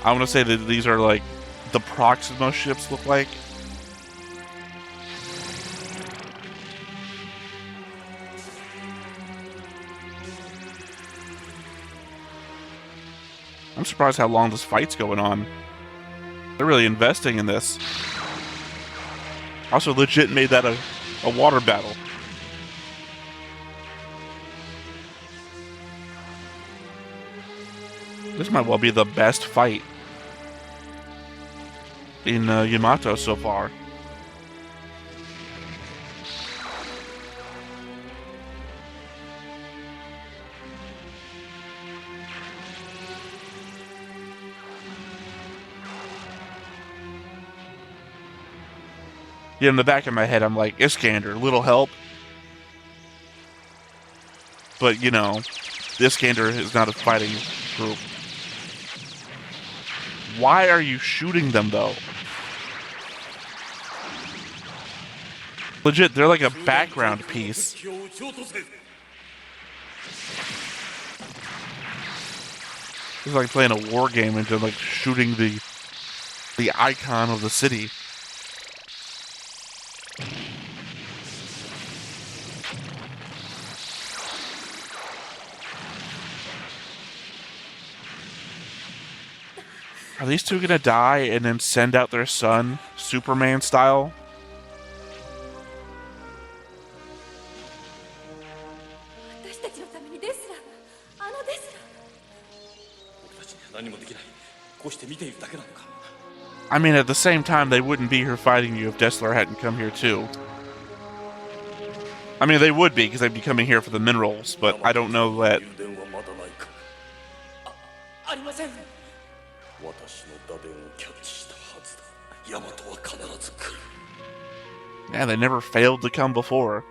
I want to say that these are like the Proxima ships look like. I'm surprised how long this fight's going on. They're really investing in this. Also legit made that a water battle. This might well be the best fight in Yamato so far. Yeah, in the back of my head, I'm like, Iskander, little help. But, you know, Iskander is not a fighting group. Why are you shooting them, though? Legit, they're like a background piece. It's like playing a war game and just like shooting the icon of the city. Are these two gonna die and then send out their son, Superman style? 私たちのためにデスラーが、あのデスラーが。僕たちには何もできない。こうして見ているだけなのか。 I mean, at the same time, they wouldn't be here fighting you if Dessler hadn't come here too. I mean, they would be, because they'd be coming here for the minerals, but I don't know that... ありません。私の打電をキャッチしたはずだ。ヤマトは必ず来る。 Yeah, they never failed to come before.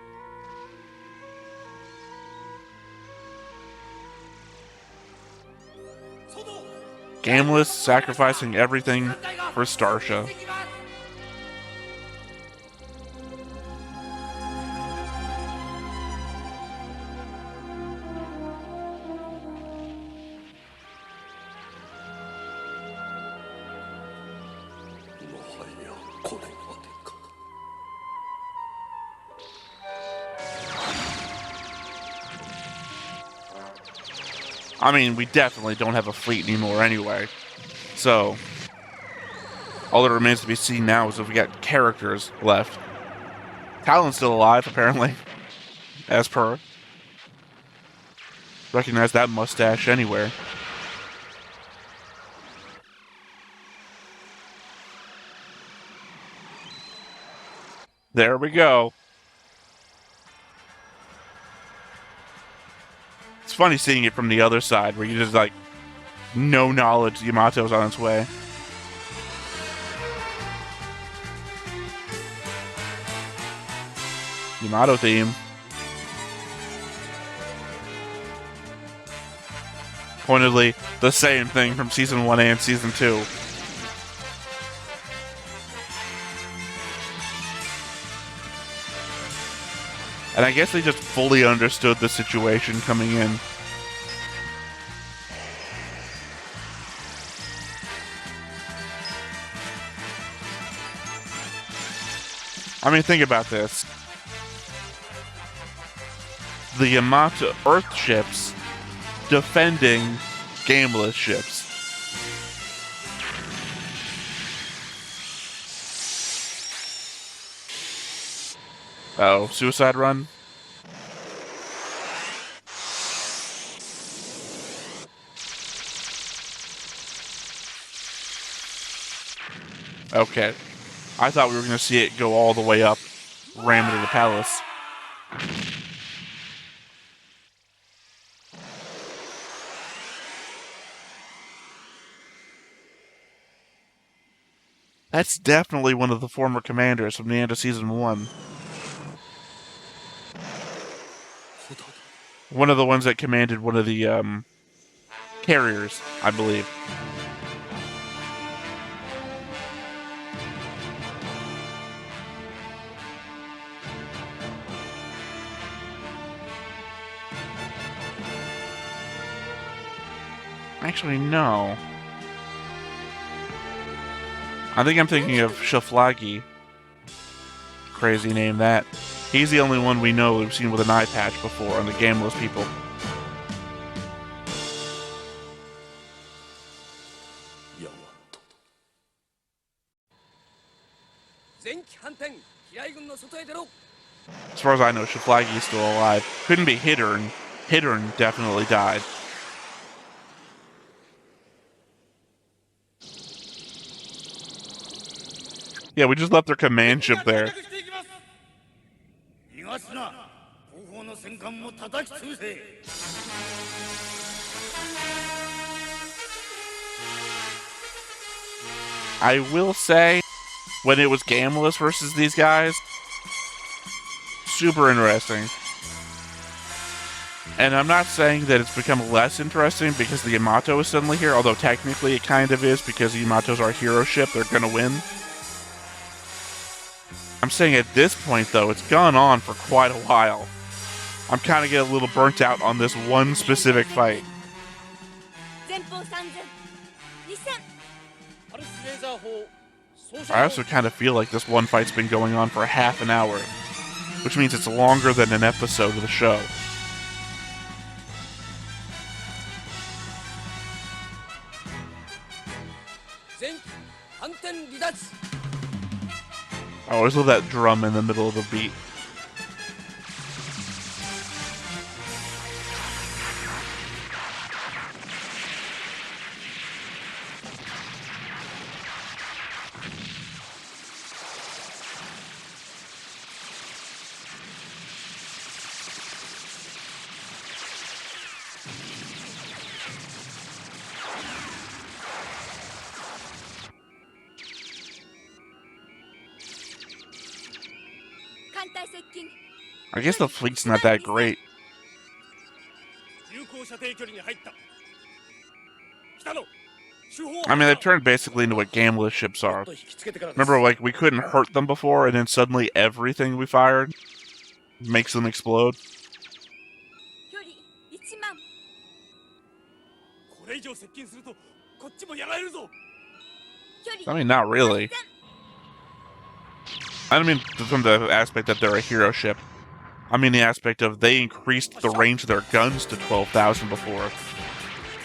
Gamlis sacrificing everything for Starsha. I mean, we definitely don't have a fleet anymore anyway. So, all that remains to be seen now is if we got characters left. Talon's still alive, apparently. As per. Recognize that mustache anywhere. There we go. It's funny seeing it from the other side, where you just, like, no knowledge Yamato's on its way. Yamato theme. Pointedly, the same thing from Season 1 and Season 2. And I guess they just fully understood the situation coming in. I mean, think about this. The Yamato Earth ships defending Gameless ships. Oh, suicide run? Okay. I thought we were going to see it go all the way up, ram into the palace. That's definitely one of the former commanders from the end of Season 1. One of the ones that commanded one of the, carriers, I believe. Actually, no. I think I'm thinking of Shaflagi. Crazy name that. He's the only one we know we've seen with an eye patch before on the Gameless people. As far as I know, Shaflagi's still alive. Couldn't be Hittern. Hittern definitely died. Yeah, we just left their command ship there. I will say, when it was Gameless versus these guys, super interesting. And I'm not saying that it's become less interesting because the Yamato is suddenly here, although technically it kind of is because the Yamato's our hero ship, they're gonna win. I'm saying at this point, though, it's gone on for quite a while. I'm kind of getting a little burnt out on this one specific fight. I also kind of feel like this one fight's been going on for half an hour, which means it's longer than an episode of the show. 反転離脱 I always love that drum in the middle of a beat. I guess the fleet's not that great. 有効射程距離に入った来たの手法 I mean, they've turned basically into what gameless ships もっ are. と引きつけてからです Remember, like, we couldn't hurt them before, and then suddenly everything we fired makes them explode? 距離1万これ以上接近するとこっちもやられるぞ 距 I 離 mean, not really. I don't mean from the aspect that they're a hero ship. I mean the aspect of they increased the range of their guns to 12,000 before.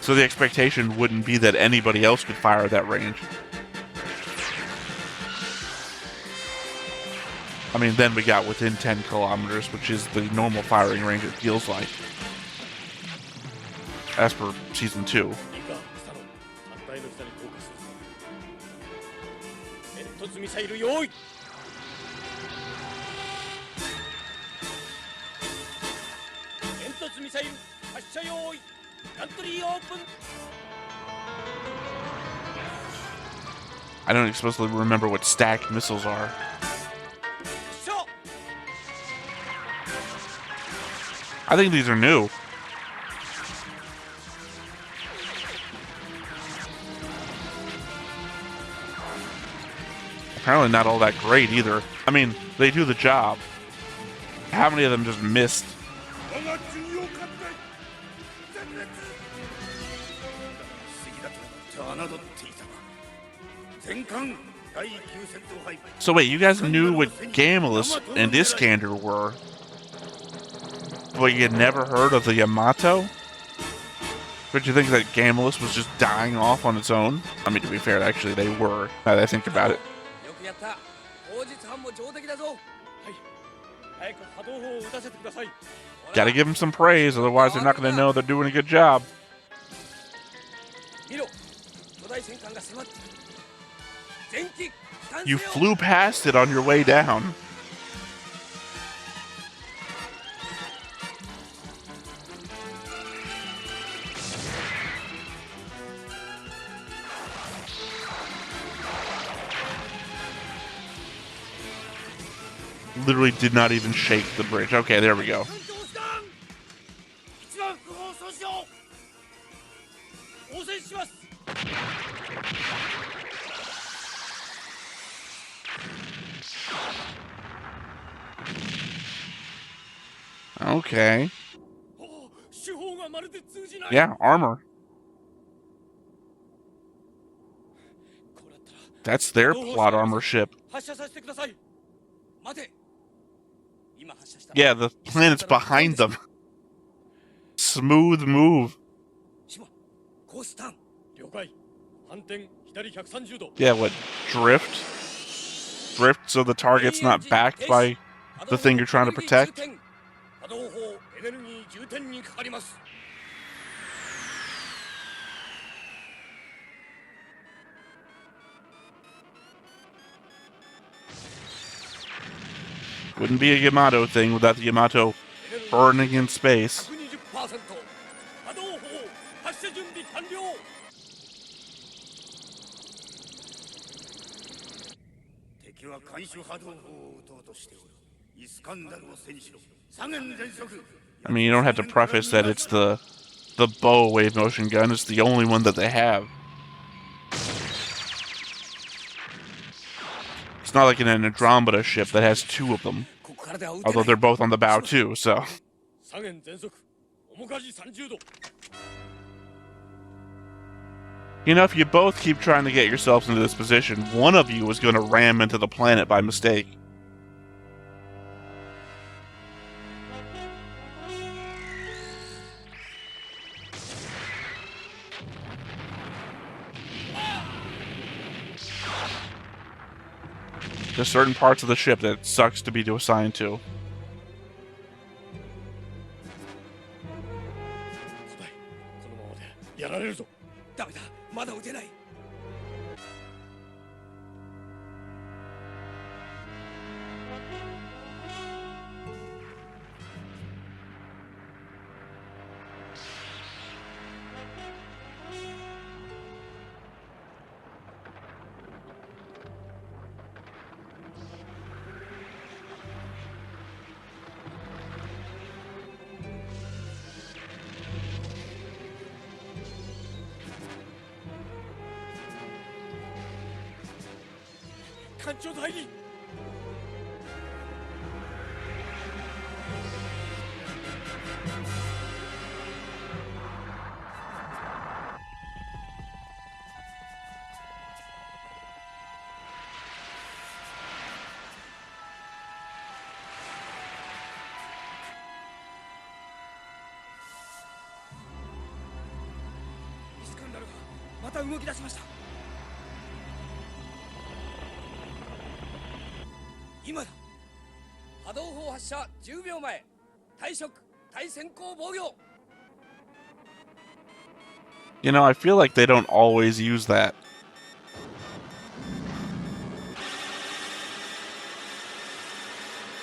So the expectation wouldn't be that anybody else could fire at that range. I mean, then we got within 10 kilometers, which is the normal firing range it feels like. As per Season 2. いいか草野反対の下に降下する煙突ミサイル用意煙突ミサイル発射用意ガントリーオープン I don't explicitly remember what stacked missiles are. 発射 I think these are new. Apparently not all that great either. I mean, they do the job. How many of them just missed? 我が重要艦隊全滅杉だと侮っていたが全艦第9戦闘配備 So wait, you guys knew what Gamelus and Iskander were, but you had never heard of the Yamato? But you think that Gamelus was just dying off on its own? I mean, to be fair, actually they were, now that I think about it. よくやった当日班も上出来だぞはい早く波動砲を撃たせてください Gotta give them some praise, otherwise they're not gonna know they're doing a good job. 見ろ巨大戦艦が迫っている前期完成 You を flew past it on your way down. Literally did not even shake the bridge. Okay, there we go. 艦長士官一番副砲総司令応戦します Okay. 手法がまるで通じない Yeah, armor. こうなったら That's their plot armor ship. 発射させてください待て今発射した Yeah, the planet's behind them. Smooth move. 島コースタン了解反転左130度 Yeah, what? Drift? Drift so the target's not backed by the thing you're trying to protect? 波動砲エネルギー充填にかかります Wouldn't be a Yamato thing without the Yamato burning in space. 120%波動砲発射準備完了敵は監視波動砲を撃とうとしておるイスカンダルを背にしろ左舷全速 I mean, you don't have to preface that it's the bow wave motion gun. It's the only one that they have. It's not like an Andromeda ship that has two of them. ここからでは撃て Although ない they're both on the bow too, so. 左舷全速面舵30度 You know, if you both keep trying to get yourselves into this position, one of you is going to ram into the planet by mistake. There's certain parts of the ship that it sucks to be assigned to. そのままでやられるぞ。ダメだ、まだ撃てない。艦長代理。イスカンダルがまた動き出しました。今だ。波動砲発射10秒前。対色対先行防御。 You know, I feel like they don't always use that.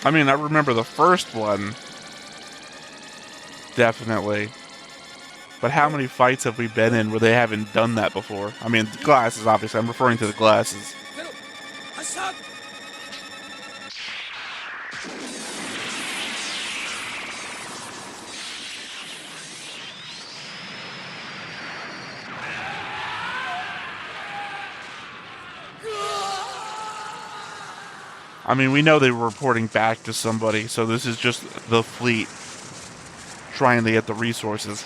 I mean, I remember the first one. Definitely. But how many fights have we been in where they haven't done that before? I mean, the glasses, obviously. I'm referring to the glasses. 発射。 I mean, we know they were reporting back to somebody, so this is just the fleet trying to get the resources.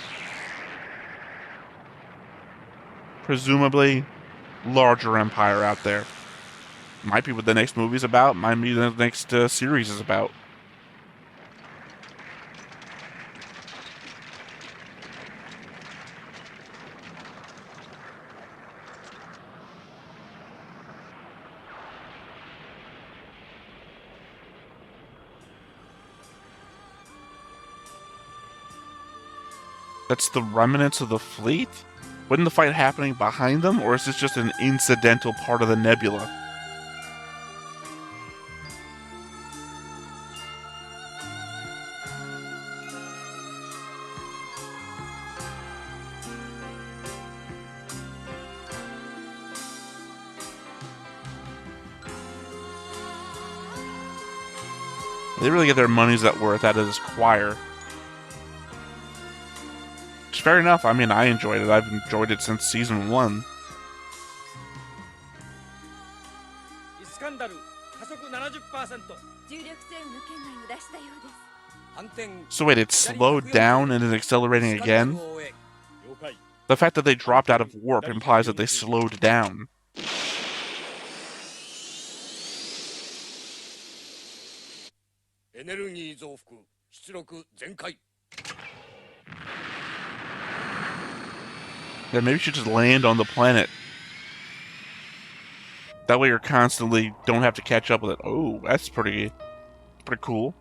Presumably, larger empire out there. Might be what the next movie's about, might be the next series is about. That's the remnants of the fleet? Wasn't the fight happening behind them, or is this just an incidental part of the nebula? They really get their money's worth out of this choir. Fair enough. I mean, I enjoyed it. I've enjoyed it since season 1. So wait, it slowed down and is accelerating again? The fact that they dropped out of warp implies that they slowed down. Yeah, maybe you should just land on the planet. That way you're constantly don't have to catch up with it. Oh, that's pretty cool.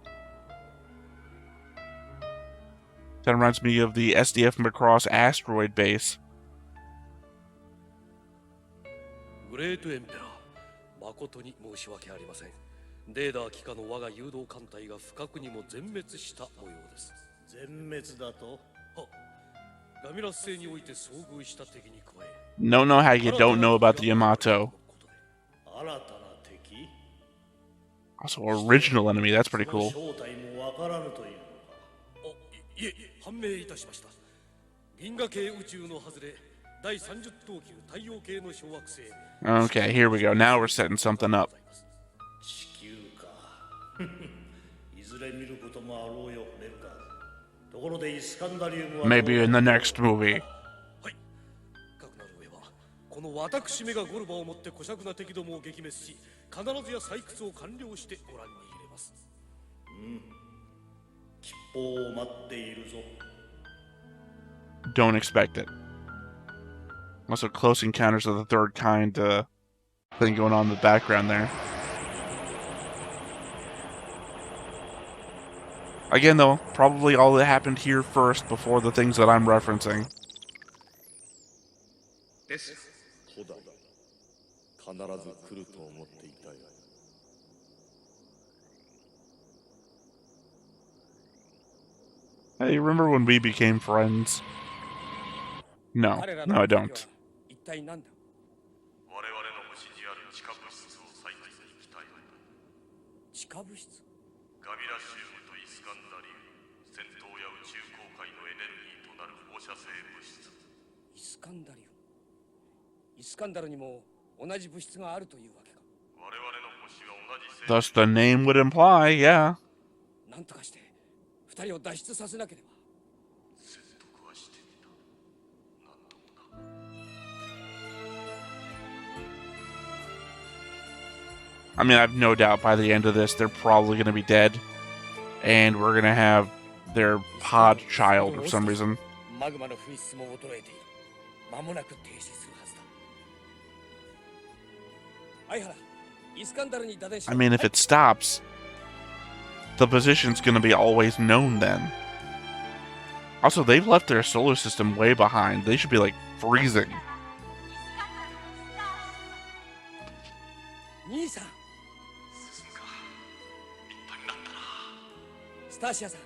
That reminds me of the SDF Macross asteroid base. Great Emperor, 誠に申し訳ありません。レーダー機下の我が誘導艦隊が不覚にも全滅した模様です。全滅だと？ガミラス星において遭遇した敵に加え。Don't know how you don't know about the Yamato. Also, original enemy. That's pretty cool. いえ、判明いたしました。銀河系宇宙の外れ、第30等級太陽系の小惑星。Okay, here we go. Now we're setting something up. 地球か。いずれ見ることもあろうよ、レルカ。ところでイスカンダリウムは Maybe in the next movie. はい。かくなる上は、この私めがゴルバをもって姑息な敵どもを撃滅し、必ずや採掘を完了してご覧に入れます。吉報を待っているぞ。Don't expect it. Also, close encounters of the third kind thing going on in the background there. Again, though, probably all that happened here first before the things that I'm referencing. です古代必ず来ると思っていたよ Hey, remember when we became friends? No, no, I don't. 一体何だ。我々の星にある地下物質を採掘に来たよ。地下物質。ガビラシウムとイスカンダリウム、戦闘や宇宙航海のエネルギーとなる放射性物質。イスカンダリウム。イスカンダルにも同じ物質があるというわけか。我々の星は同じ性。 Thus the name would imply, yeah. なんとかして二人を脱出させなければ。 説得はしてみた。何度もな。 I mean, I have no doubt by the end of this, they're probably going to be dead. And we're going to have their pod child for some reason. マグマの噴出も衰えている。間もなく停止するはずだ。相原、イスカンダルに打電しろ。 I mean, if it stops, the position's going to be always known then. Also, they've left their solar system way behind. They should be, like, freezing. 兄さん。 進むか。立派になったな。スターシアさん、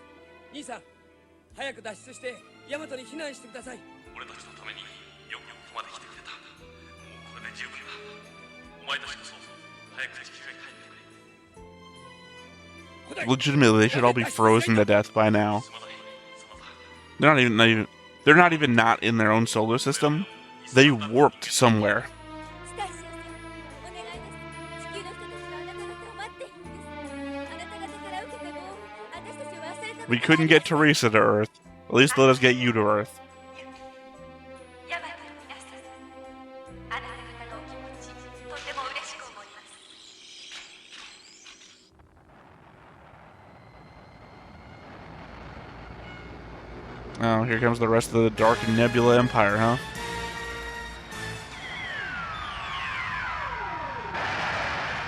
兄さん、早く脱出してヤマトに避難してください。俺たちのためによくここまで来てくれた。もうこれで十分だ。お前たちこそ早く地球へ帰ってくれ。 Legitimately, they should all be frozen to death by now. すまない。そのだ。 They're not even not in their own solar system. They warped somewhere. スターシアさん、お願いです。地球の人たちはあなた方を待っているんです。あなた方から受けた棒を私たちは忘れたの We couldn't get Teresa to Earth. At least let us get you to Earth. ヤマトの皆さん、あなた方のお気持ち、とても嬉しく思います。 Oh, here comes the rest of the Dark Nebula Empire, huh?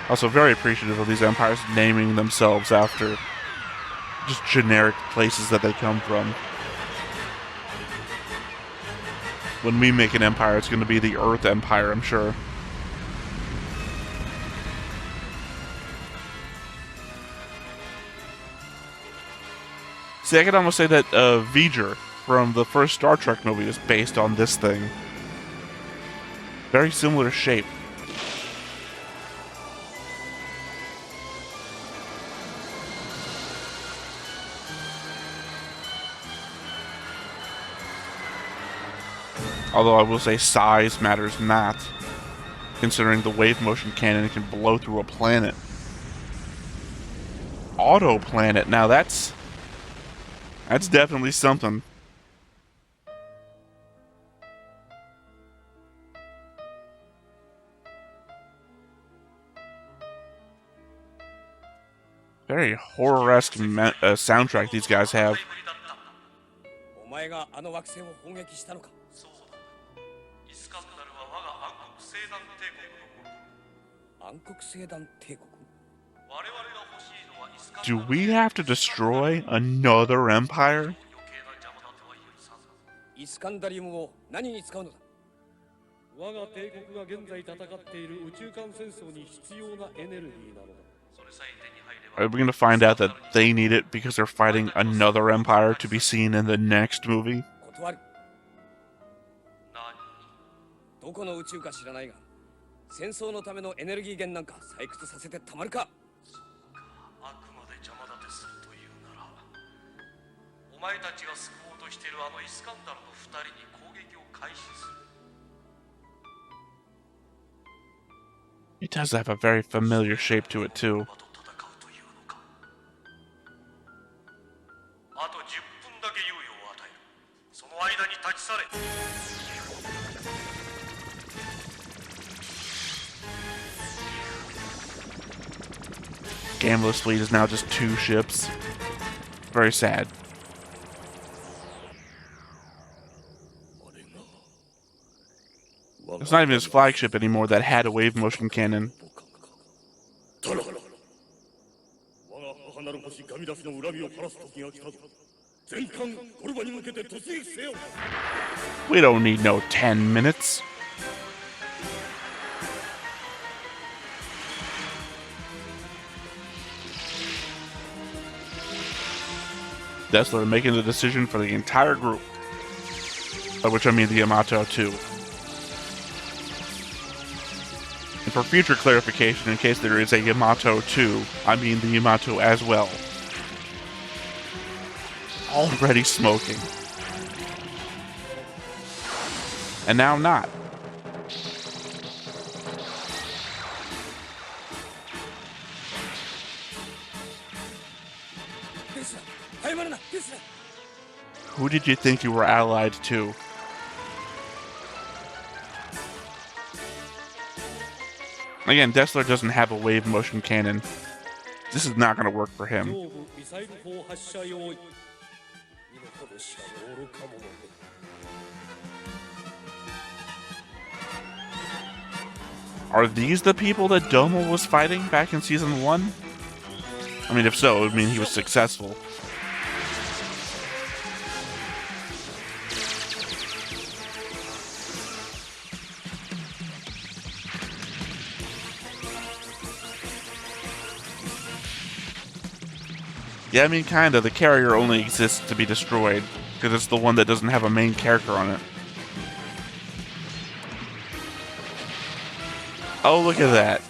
Also very appreciative of these empires naming themselves after just generic places that they come from. When we make an empire, it's going to be the Earth Empire, I'm sure. See, I could almost say that V'ger from the first Star Trek movie is based on this thing. Very similar shape. Although I will say size matters not, considering the wave motion cannon can blow through a planet. Auto planet, now that's definitely something. Very horror-esque soundtrack these guys have. お前があの惑星を砲撃したのか。 そうだ。イスカンダルは我が暗黒星団帝国のもの。暗黒星団帝国。我々が欲しいのはイスカンダ Do ル。 we have to destroy another empire? 余計な邪魔だとは許さず。イスカンダリウムを何に使うのだ。我が帝国が現在戦っている宇宙間戦争に必要なエネルギーなのだ それさえ手に入れば。 Are we going to find out that they need it because they're fighting another empire to be seen in the next movie? 断る。何？どこの宇宙か知らないが、戦争のためのエネルギー源なんか採掘させてたまるか。あくまで邪魔立てするというなら、お前たちが救おうとしているあのイスカンダルの二人に攻撃を開始する。 It does have a very familiar shape to it, too. と戦うというのか。あと10分だけ猶予を与える。その間に立ち去れ。 Gamla's fleet is now just 2 ships. Very sad. It's not even his flagship anymore that had a wave motion cannon. 我が母なる星ガミラスの恨みを晴らす時が来せよ。 We don't need no 10 minutes. Dessler making the decision for the entire group, by which I mean the Yamato too. And for future clarification, in case there is a Yamato 2, I mean the Yamato as well. Already smoking. And now not. Who did you think you were allied to? Again, Dessler doesn't have a wave motion cannon. This is not going to work for him. Are these the people that Domo was fighting back in Season 1? I mean, if so, it would mean he was successful. Yeah, I mean, kinda. The carrier only exists to be destroyed, because it's the one that doesn't have a main character on it. Oh, look at that.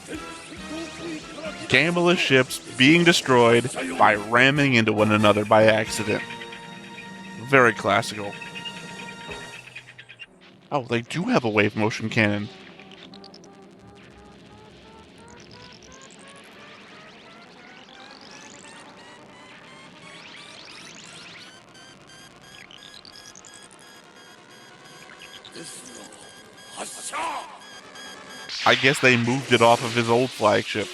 Gambleless ships being destroyed by ramming into one another by accident. Very classical. Oh, they do have a wave motion cannon. I guess they moved it off of his old flagship,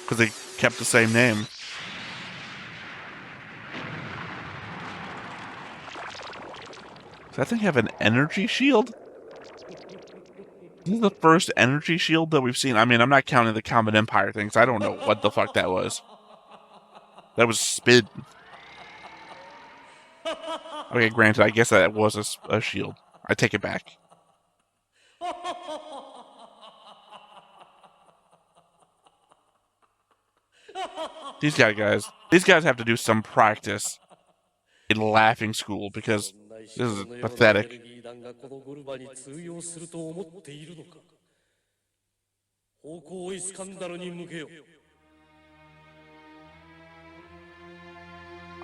because they kept the same name. Does that thing have an energy shield? This is the first energy shield that we've seen. I mean, I'm not counting the Comet Empire things. I don't know what the fuck that was. That was Spid. Okay, granted, I guess that was a shield. I take it back. These guys have to do some practice in laughing school, because this is pathetic.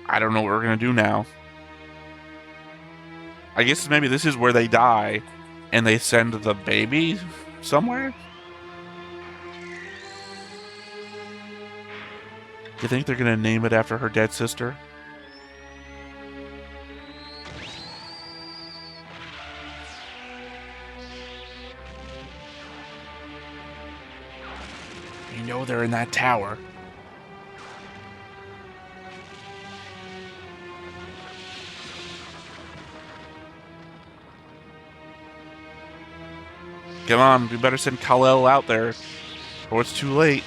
I don't know what we're gonna do now. I guess maybe this is where they die, and they send the baby somewhere? Do you think they're gonna name it after her dead sister? You know they're in that tower. Come on, we better send Kal-El out there, or it's too late.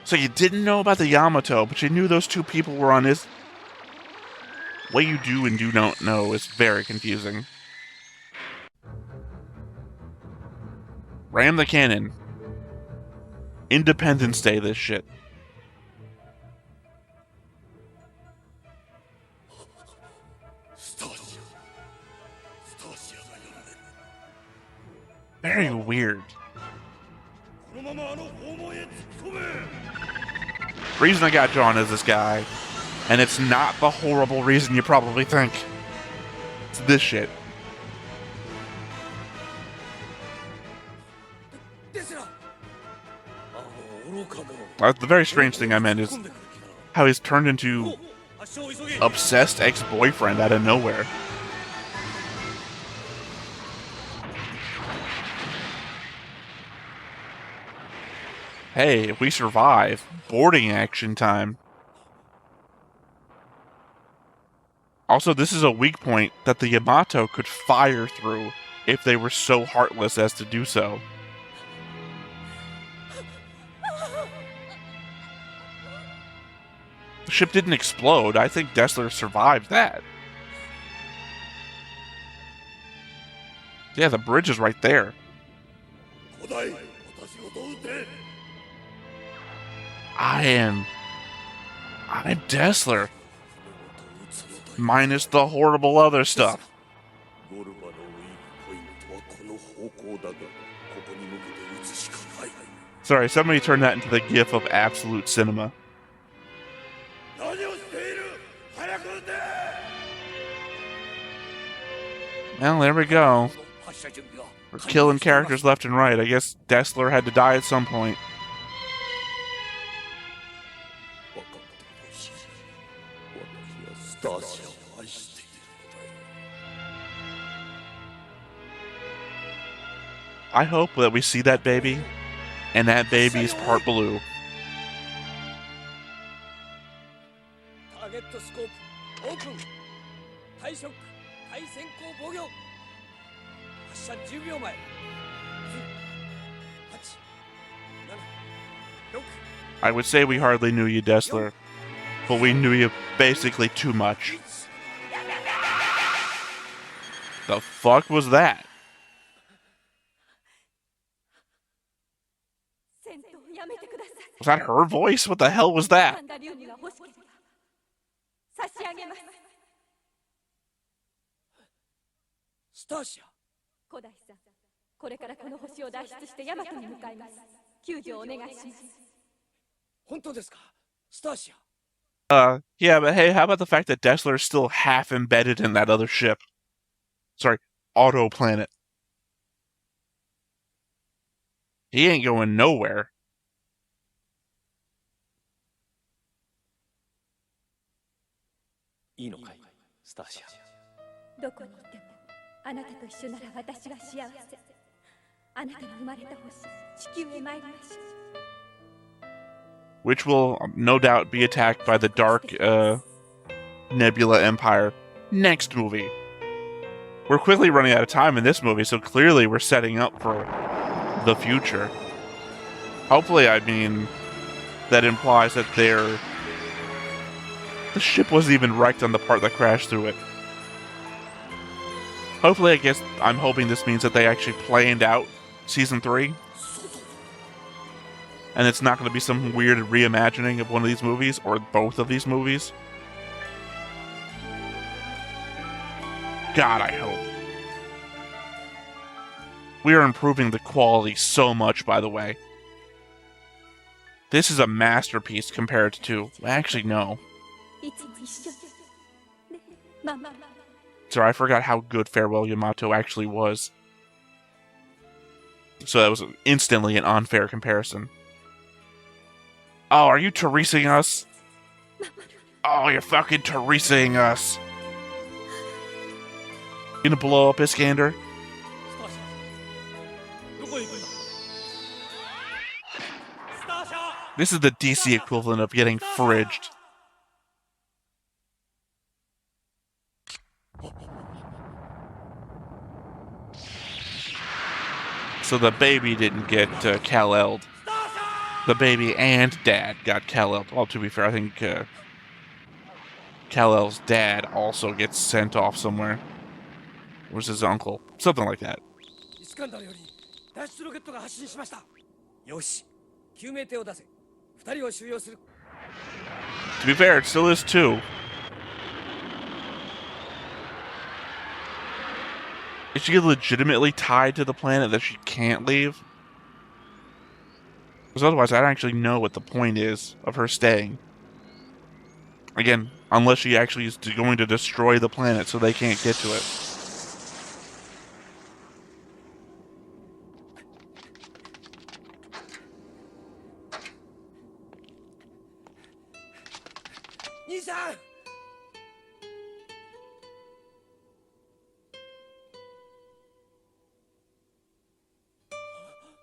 So you didn't know about the Yamato, but you knew those two people were on his... What you do and do not know is very confusing. Ram the cannon. Independence Day, this shit. Very weird. Reason I got drawn is this guy, and it's not the horrible reason you probably think. It's this shit. The very strange thing I meant is how he's turned into obsessed ex-boyfriend out of nowhere. Hey, if we survive, boarding action time. Also, this is a weak point that the Yamato could fire through if they were so heartless as to do so. The ship didn't explode. I think Dessler survived that. Yeah, the bridge is right there. I'm Dessler. Minus the horrible other stuff. Sorry, somebody turned that into the gif of absolute cinema. Well, there we go. We're killing characters left and right. I guess Dessler had to die at some point. I hope that we see that baby, and that baby is part blue. I would say we hardly knew you, Dessler, but we knew you basically too much. The fuck was that? Was that her voice? What the hell was that? Yeah, but hey, how about the fact that Dessler is still half embedded in that other ship? Sorry, Auto Planet. He ain't going nowhere. Which will no doubt be attacked by the Dark Nebula Empire next movie. We're quickly running out of time in this movie, so clearly we're setting up for the future. Hopefully, I mean, that implies that the ship wasn't even wrecked on the part that crashed through it. Hopefully, I guess I'm hoping this means that they actually planned out Season 3. And it's not going to be some weird reimagining of one of these movies, or both of these movies. God, I hope. We are improving the quality so much, by the way. This is a masterpiece compared to... Actually, no. Sorry, I forgot how good Farewell Yamato actually was. So that was instantly an unfair comparison. Oh, are you Teresaing us? Oh, you're fucking Teresaing us. You gonna blow up Iskander? This is the DC equivalent of getting fridged. So the baby didn't get Kal-El'd. The baby and dad got Kal-El'd. Well, to be fair, I think Kal-El's dad also gets sent off somewhere. Where's his uncle? Something like that. To be fair, it still is 2. Is she legitimately tied to the planet that she can't leave? Because otherwise, I don't actually know what the point is of her staying. Again, unless she actually is going to destroy the planet so they can't get to it.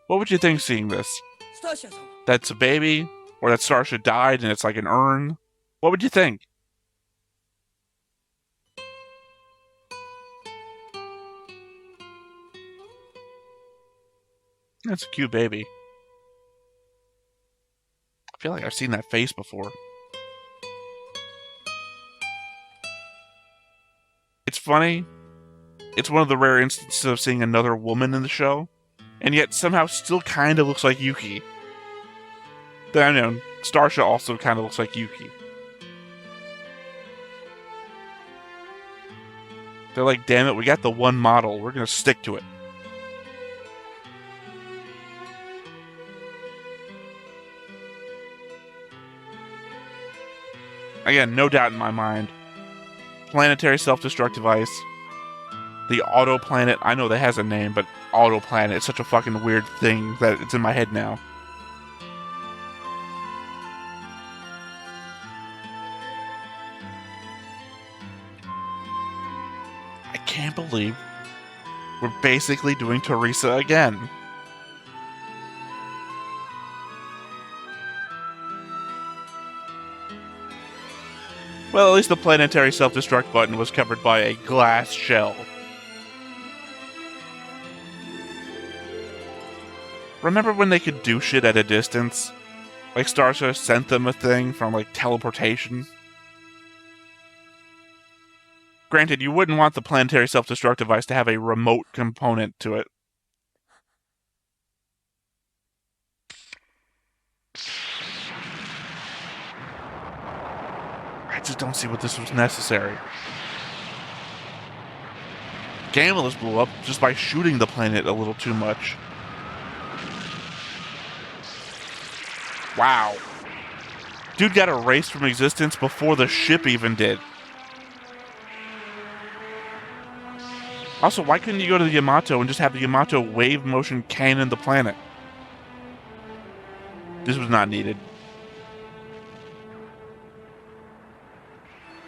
What would you think seeing this? That's a baby? Or that Starsha died and it's like an urn? What would you think? That's a cute baby. I feel like I've seen that face before. funny? It's one of the rare instances of seeing another woman in the show, and yet somehow still kind of looks like Yuki. I know, Starsha also kind of looks like Yuki. They're like, damn it, we got the one model, we're gonna stick to it. Again, no doubt in my mind. Planetary self-destruct device. The auto planet, I know that has a name, but auto planet is such a fucking weird thing that it's in my head now. I can't believe we're basically doing Teresa again. Well, at least the planetary self-destruct button was covered by a glass shell. Remember when they could do shit at a distance? Like Starsha sent them a thing from, like, teleportation? Granted, you wouldn't want the planetary self-destruct device to have a remote component to it. I just don't see what this was necessary. Gamulus blew up just by shooting the planet a little too much. Wow. Dude got erased from existence before the ship even did. Also, why couldn't you go to the Yamato and just have the Yamato wave motion cannon the planet? This was not needed.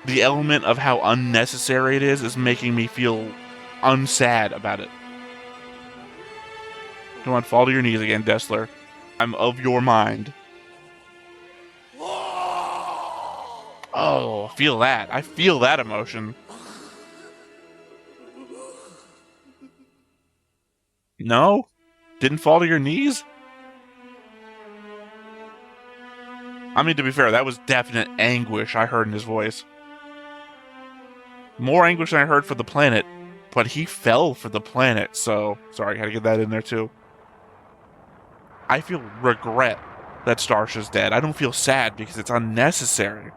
The element of how unnecessary it is making me feel unsad about it. Come on, fall to your knees again, Dessler. I'm of your mind. Oh, feel that. I feel that emotion. No? Didn't fall to your knees? I mean, to be fair, that was definite anguish I heard in his voice. More anguish than I heard for the planet, but he fell for the planet, so... Sorry, had to get that in there too. I feel regret that Starsha's dead. I don't feel sad because it's unnecessary.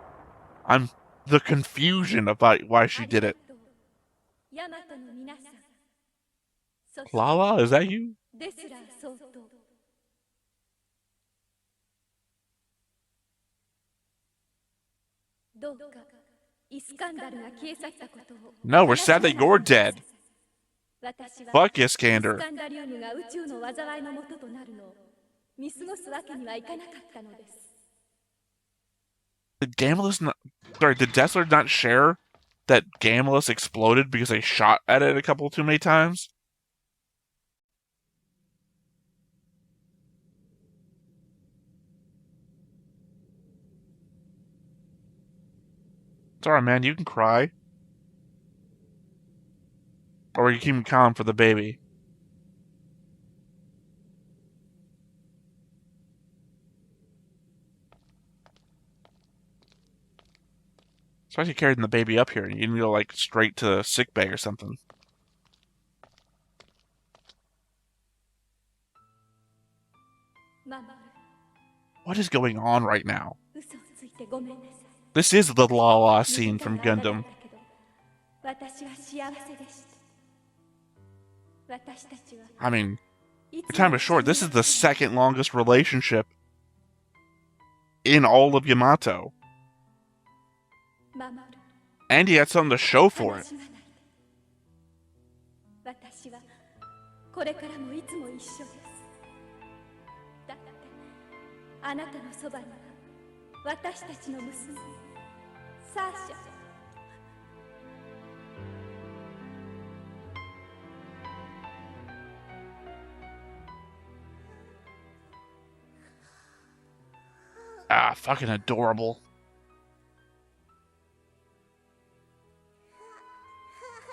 I'm the confusion about why she did it. Lala, is that you? No, we're sad that you're dead. Fuck Iskander. Did Gamulus not... Sorry, did Dessler not share that Gamulus exploded because they shot at it a couple too many times? It's alright, man. You can cry. Or you keep him calm for the baby. Especially carrying the baby up here. You need to go, like, straight to sick bay or something. What is going on right now? This is the Lala scene from Gundam. I mean, your time is short. This is the second longest relationship in all of Yamato. And he had something to show for it. Ah, fucking adorable.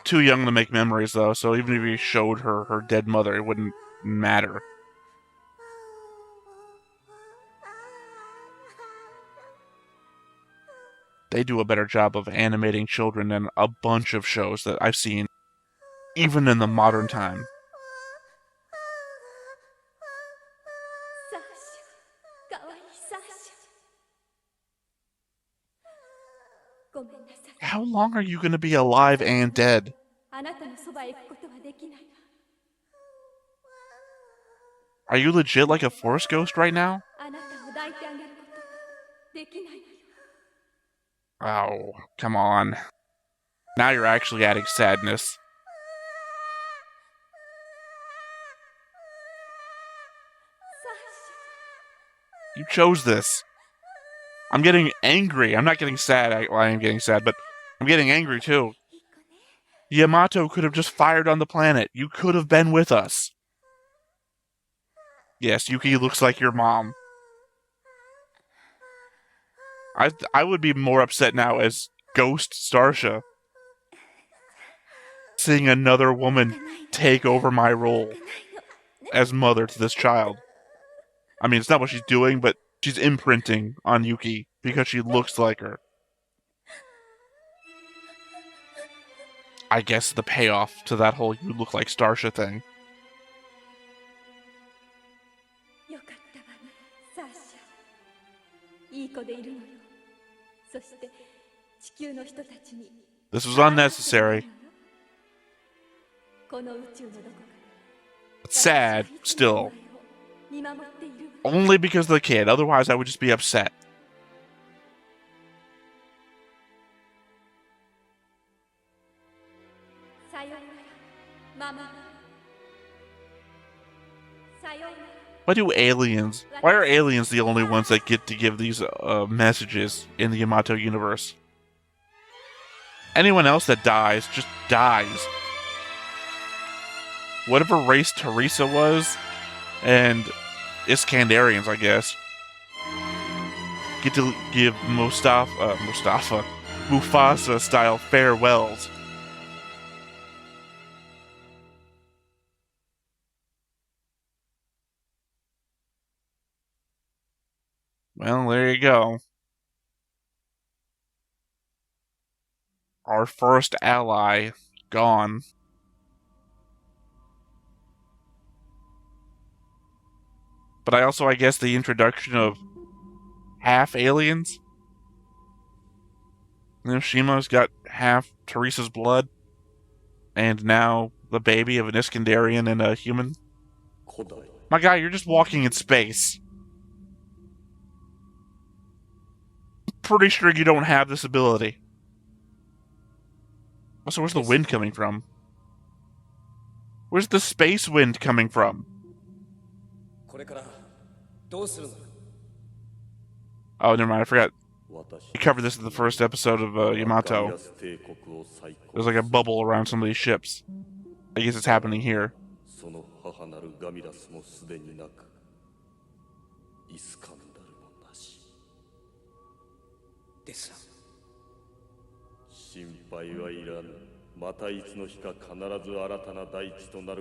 Too young to make memories, though, so even if he showed her her dead mother, it wouldn't matter. they do a better job of animating children than a bunch of shows that I've seen, even in the modern time. How long are you going to be alive and dead? Are you legit like a force ghost right now? Oh, come on. Now you're actually adding sadness. You chose this. I'm getting angry. I'm not getting sad. I am getting sad, but I'm getting angry too. Yamato could have just fired on the planet. You could have been with us. Yes, Yuki looks like your mom. I would be more upset now as Ghost Starsha, seeing another woman take over my role as mother to this child. I mean, it's not what she's doing, but she's imprinting on Yuki because she looks like her. I guess the payoff to that whole you look like Starsha thing. This was unnecessary. It's sad, still. Only because of the kid, otherwise I would just be upset. Why are aliens the only ones that get to give these messages in the Yamato universe? Anyone else that dies, just dies. Whatever race Teresa was, and Iskandarians, I guess, get to give Mufasa-style farewells. Well, there you go. Our first ally gone. But I guess the introduction of half aliens. You know, Shima's got half Teresa's blood, and now the baby of an Iskandarian and a human. My guy, you're just walking in space. Pretty sure you don't have this ability. Also, where's the wind coming from? Where's the space wind coming from? Oh, never mind, I forgot. We covered this in the first episode of Yamato. There's like a bubble around some of these ships. I guess it's happening here.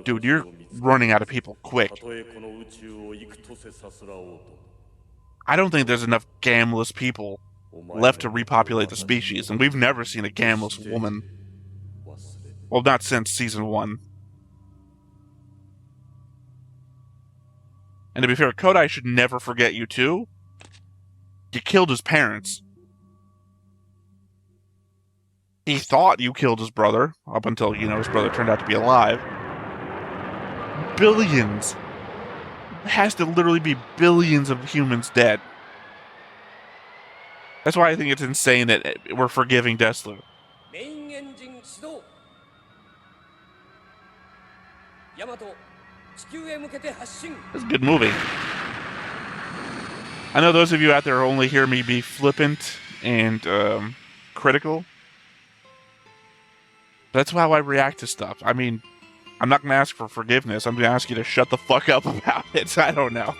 Dude, you're running out of people quick. I don't think there's enough gamless people left to repopulate the species, and we've never seen a gamless woman. Well, not since season 1. And to be fair, Kodai should never forget you too. You killed his parents. He thought you killed his brother, up until, you know, his brother turned out to be alive. Billions. It has to literally be billions of humans dead. That's why I think it's insane that we're forgiving Dessler. It's a good movie. I know those of you out there only hear me be flippant and critical. That's how I react to stuff. I mean, I'm not going to ask for forgiveness. I'm going to ask you to shut the fuck up about it. I don't know.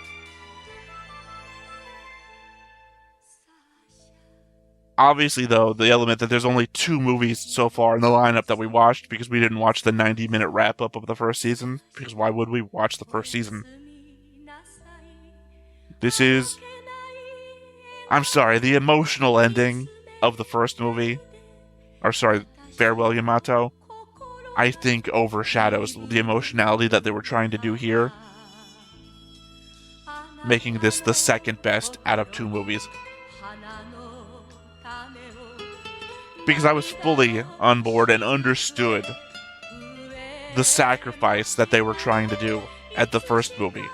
Obviously, though, the element that there's only 2 movies so far in the lineup that we watched because we didn't watch the 90-minute wrap-up of the first season. Because why would we watch the first season? This is... I'm sorry, the emotional ending of the first movie, or sorry, Farewell Yamato, I think overshadows the emotionality that they were trying to do here, making this the second best out of 2 movies. Because I was fully on board and understood the sacrifice that they were trying to do at the first movie.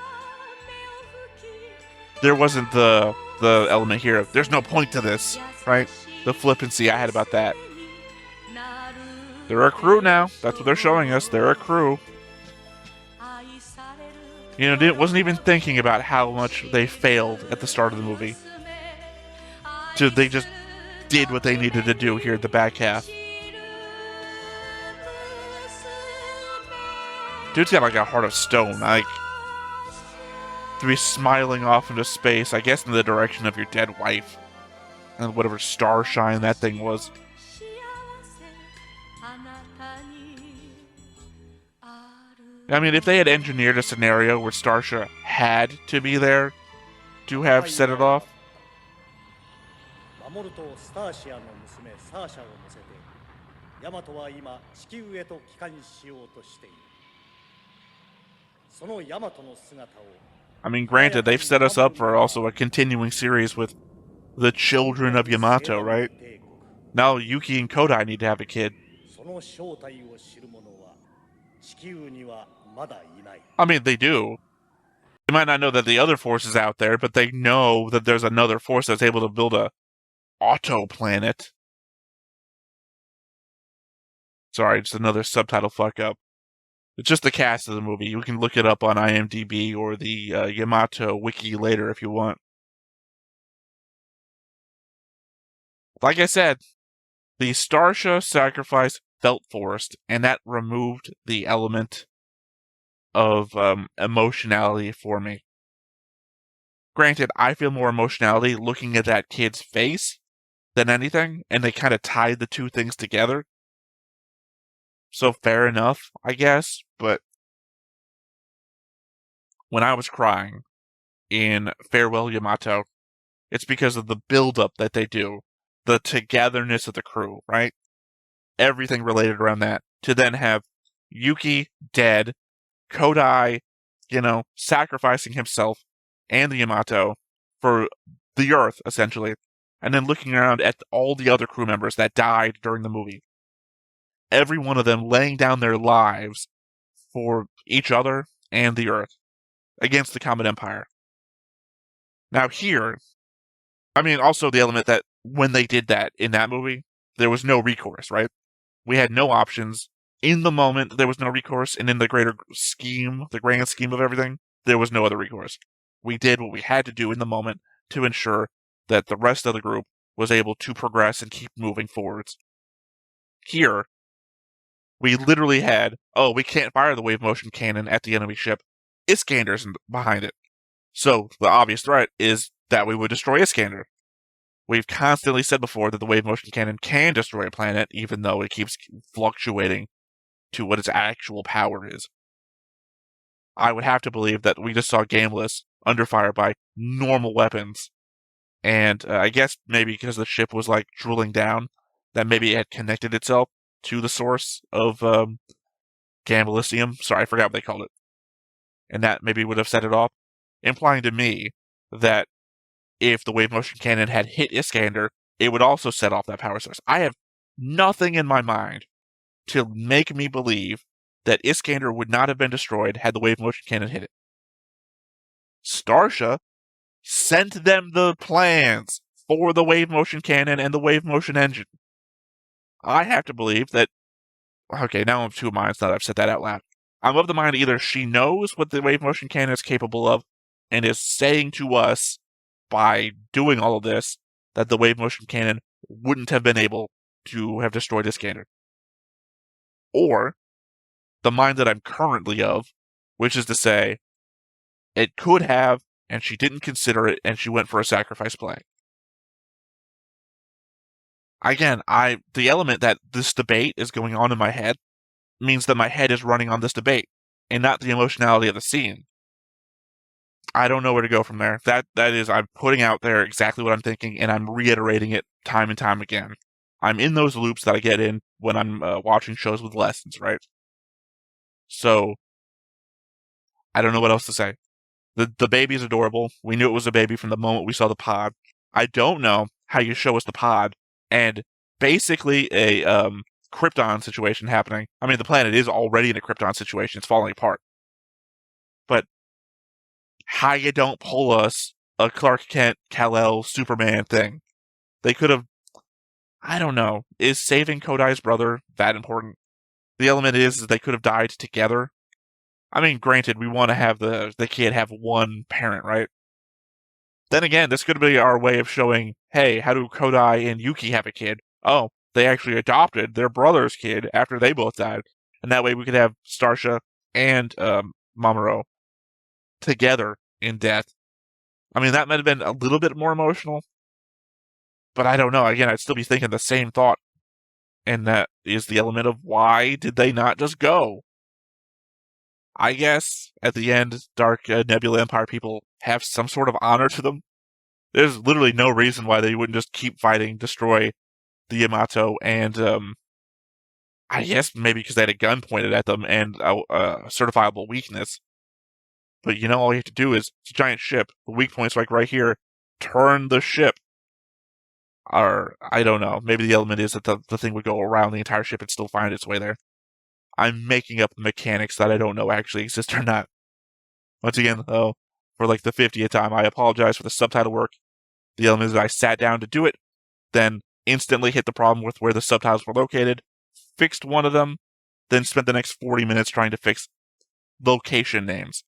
There wasn't the element here of, there's no point to this, right? The flippancy I had about that. They're a crew now. That's what they're showing us. They're a crew. You know, wasn't even thinking about how much they failed at the start of the movie. They just did what they needed to do here at the back half. Dude's got like a heart of stone. Like, to be smiling off into space, I guess in the direction of your dead wife. And whatever starshine that thing was. I mean, if they had engineered a scenario where Starsha had to be there to have set it off, I mean, granted, they've set us up for also a continuing series with the children of Yamato, right? Now Yuki and Kodai need to have a kid. I mean, they do. They might not know that the other force is out there, but they know that there's another force that's able to build a auto-planet. Sorry, just another subtitle fuck-up. It's just the cast of the movie. You can look it up on IMDb or the Yamato wiki later if you want. Like I said, the Starsha sacrifice felt forced, and that removed the element of emotionality for me. Granted, I feel more emotionality looking at that kid's face than anything, and they kind of tied the two things together. So fair enough, I guess, but when I was crying in Farewell Yamato, it's because of the build-up that they do, the togetherness of the crew, right? Everything related around that, to then have Yuki dead, Kodai, sacrificing himself and the Yamato for the Earth, essentially, and then looking around at all the other crew members that died during the movie. Every one of them laying down their lives for each other and the Earth against the Comet Empire. Now here, I mean, also the element that when they did that in that movie, there was no recourse, right? We had no options. In the moment, there was no recourse, and in the greater scheme, the grand scheme of everything, there was no other recourse. We did what we had to do in the moment to ensure that the rest of the group was able to progress and keep moving forwards. Here, we literally had, we can't fire the wave motion cannon at the enemy ship. Iskander's behind it. So, the obvious threat is that we would destroy Iskander. We've constantly said before that the wave motion cannon can destroy a planet, even though it keeps fluctuating to what its actual power is. I would have to believe that we just saw Gameless under fire by normal weapons. And I guess maybe because the ship was like drooling down, that maybe it had connected itself to the source of Gamelicium. Sorry, I forgot what they called it. And that maybe would have set it off, implying to me that if the wave motion cannon had hit Iskander, it would also set off that power source. I have nothing in my mind to make me believe that Iskander would not have been destroyed had the wave motion cannon hit it. Starsha sent them the plans for the wave motion cannon and the wave motion engine. I have to believe that... Okay, now I'm of two minds now that I've said that out loud. I'm of the mind either she knows what the wave motion cannon is capable of and is saying to us by doing all of this that the wave motion cannon wouldn't have been able to have destroyed Iskander. Or the mind that I'm currently of, which is to say, it could have, and she didn't consider it, and she went for a sacrifice play. Again, the element that this debate is going on in my head means that my head is running on this debate, and not the emotionality of the scene. I don't know where to go from there. That is, I'm putting out there exactly what I'm thinking, and I'm reiterating it time and time again. I'm in those loops that I get in when I'm watching shows with lessons, right? So, I don't know what else to say. The baby's adorable. We knew it was a baby from the moment we saw the pod. I don't know how you show us the pod, and basically a Krypton situation happening. I mean, the planet is already in a Krypton situation. It's falling apart. But how you don't pull us a Clark Kent, Kal-El, Superman thing. They could have, I don't know, is saving Kodai's brother that important? The element is they could have died together. I mean, granted, we want to have the kid have one parent, right? Then again, this could be our way of showing, hey, how do Kodai and Yuki have a kid? Oh, they actually adopted their brother's kid after they both died. And that way we could have Starsha and Mamoru together in death. I mean, that might have been a little bit more emotional, but I don't know. Again, I'd still be thinking the same thought. And that is the element of why did they not just go? I guess at the end, Dark Nebula Empire people have some sort of honor to them. There's literally no reason why they wouldn't just keep fighting, destroy the Yamato, and I guess maybe because they had a gun pointed at them and a certifiable weakness. But you know, all you have to do is, it's a giant ship, the weak point's like right here, turn the ship. Or, I don't know, maybe the element is that the thing would go around the entire ship and still find its way there. I'm making up mechanics that I don't know actually exist or not. Once again, though, for like the 50th time, I apologize for the subtitle work. The element is that I sat down to do it, then instantly hit the problem with where the subtitles were located, fixed one of them, then spent the next 40 minutes trying to fix location names,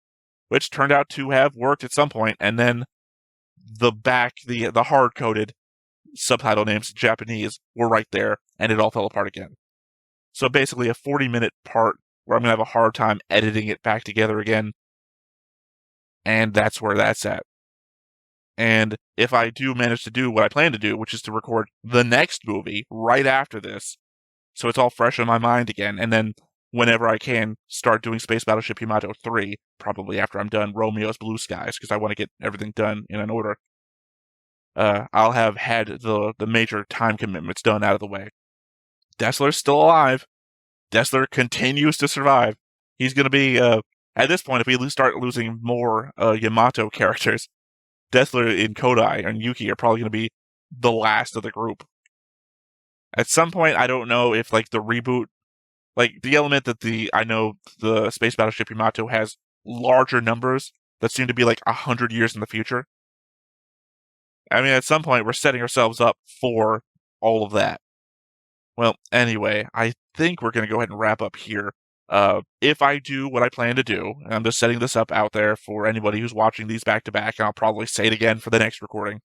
which turned out to have worked at some point, and then the hard-coded subtitle names, Japanese, were right there, and it all fell apart again. So basically a 40-minute part where I'm going to have a hard time editing it back together again, and that's where that's at. And if I do manage to do what I plan to do, which is to record the next movie right after this, so it's all fresh in my mind again, and then whenever I can, start doing Space Battleship Yamato 3, probably after I'm done Romeo's Blue Skies, because I want to get everything done in an order. I'll have had the major time commitments done out of the way. Dessler's still alive. Dessler continues to survive. He's going to be, at this point, if we start losing more Yamato characters, Dessler and Kodai and Yuki are probably going to be the last of the group. At some point, I don't know if, like, the reboot, like, the element that I know the Space Battleship Yamato has larger numbers that seem to be, like, 100 years in the future. I mean, at some point, we're setting ourselves up for all of that. Well, anyway, I think we're going to go ahead and wrap up here. If I do what I plan to do, and I'm just setting this up out there for anybody who's watching these back-to-back, and I'll probably say it again for the next recording,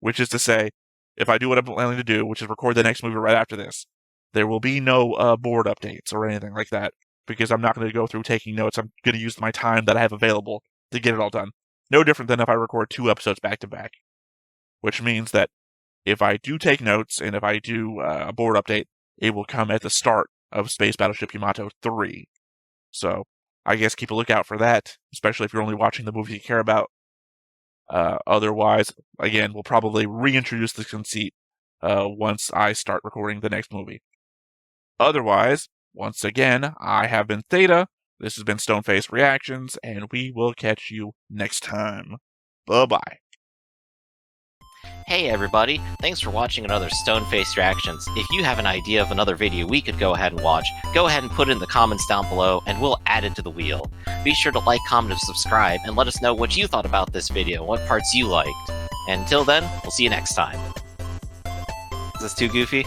which is to say, if I do what I'm planning to do, which is record the next movie right after this, there will be no board updates or anything like that, because I'm not going to go through taking notes. I'm going to use my time that I have available to get it all done. No different than if I record 2 episodes back-to-back, which means that if I do take notes and if I do a board update, it will come at the start of Space Battleship Yamato 3. So I guess keep a lookout for that, especially if you're only watching the movie you care about. Otherwise, again, we'll probably reintroduce the conceit once I start recording the next movie. Otherwise, once again, I have been Theta, this has been Stoneface Reactions, and we will catch you next time. Bye-bye. Hey everybody, thanks for watching another Stoneface Reactions. If you have an idea of another video we could go ahead and watch, go ahead and put it in the comments down below and we'll add it to the wheel. Be sure to like, comment, and subscribe and let us know what you thought about this video and what parts you liked. And until then, we'll see you next time. Is this too goofy?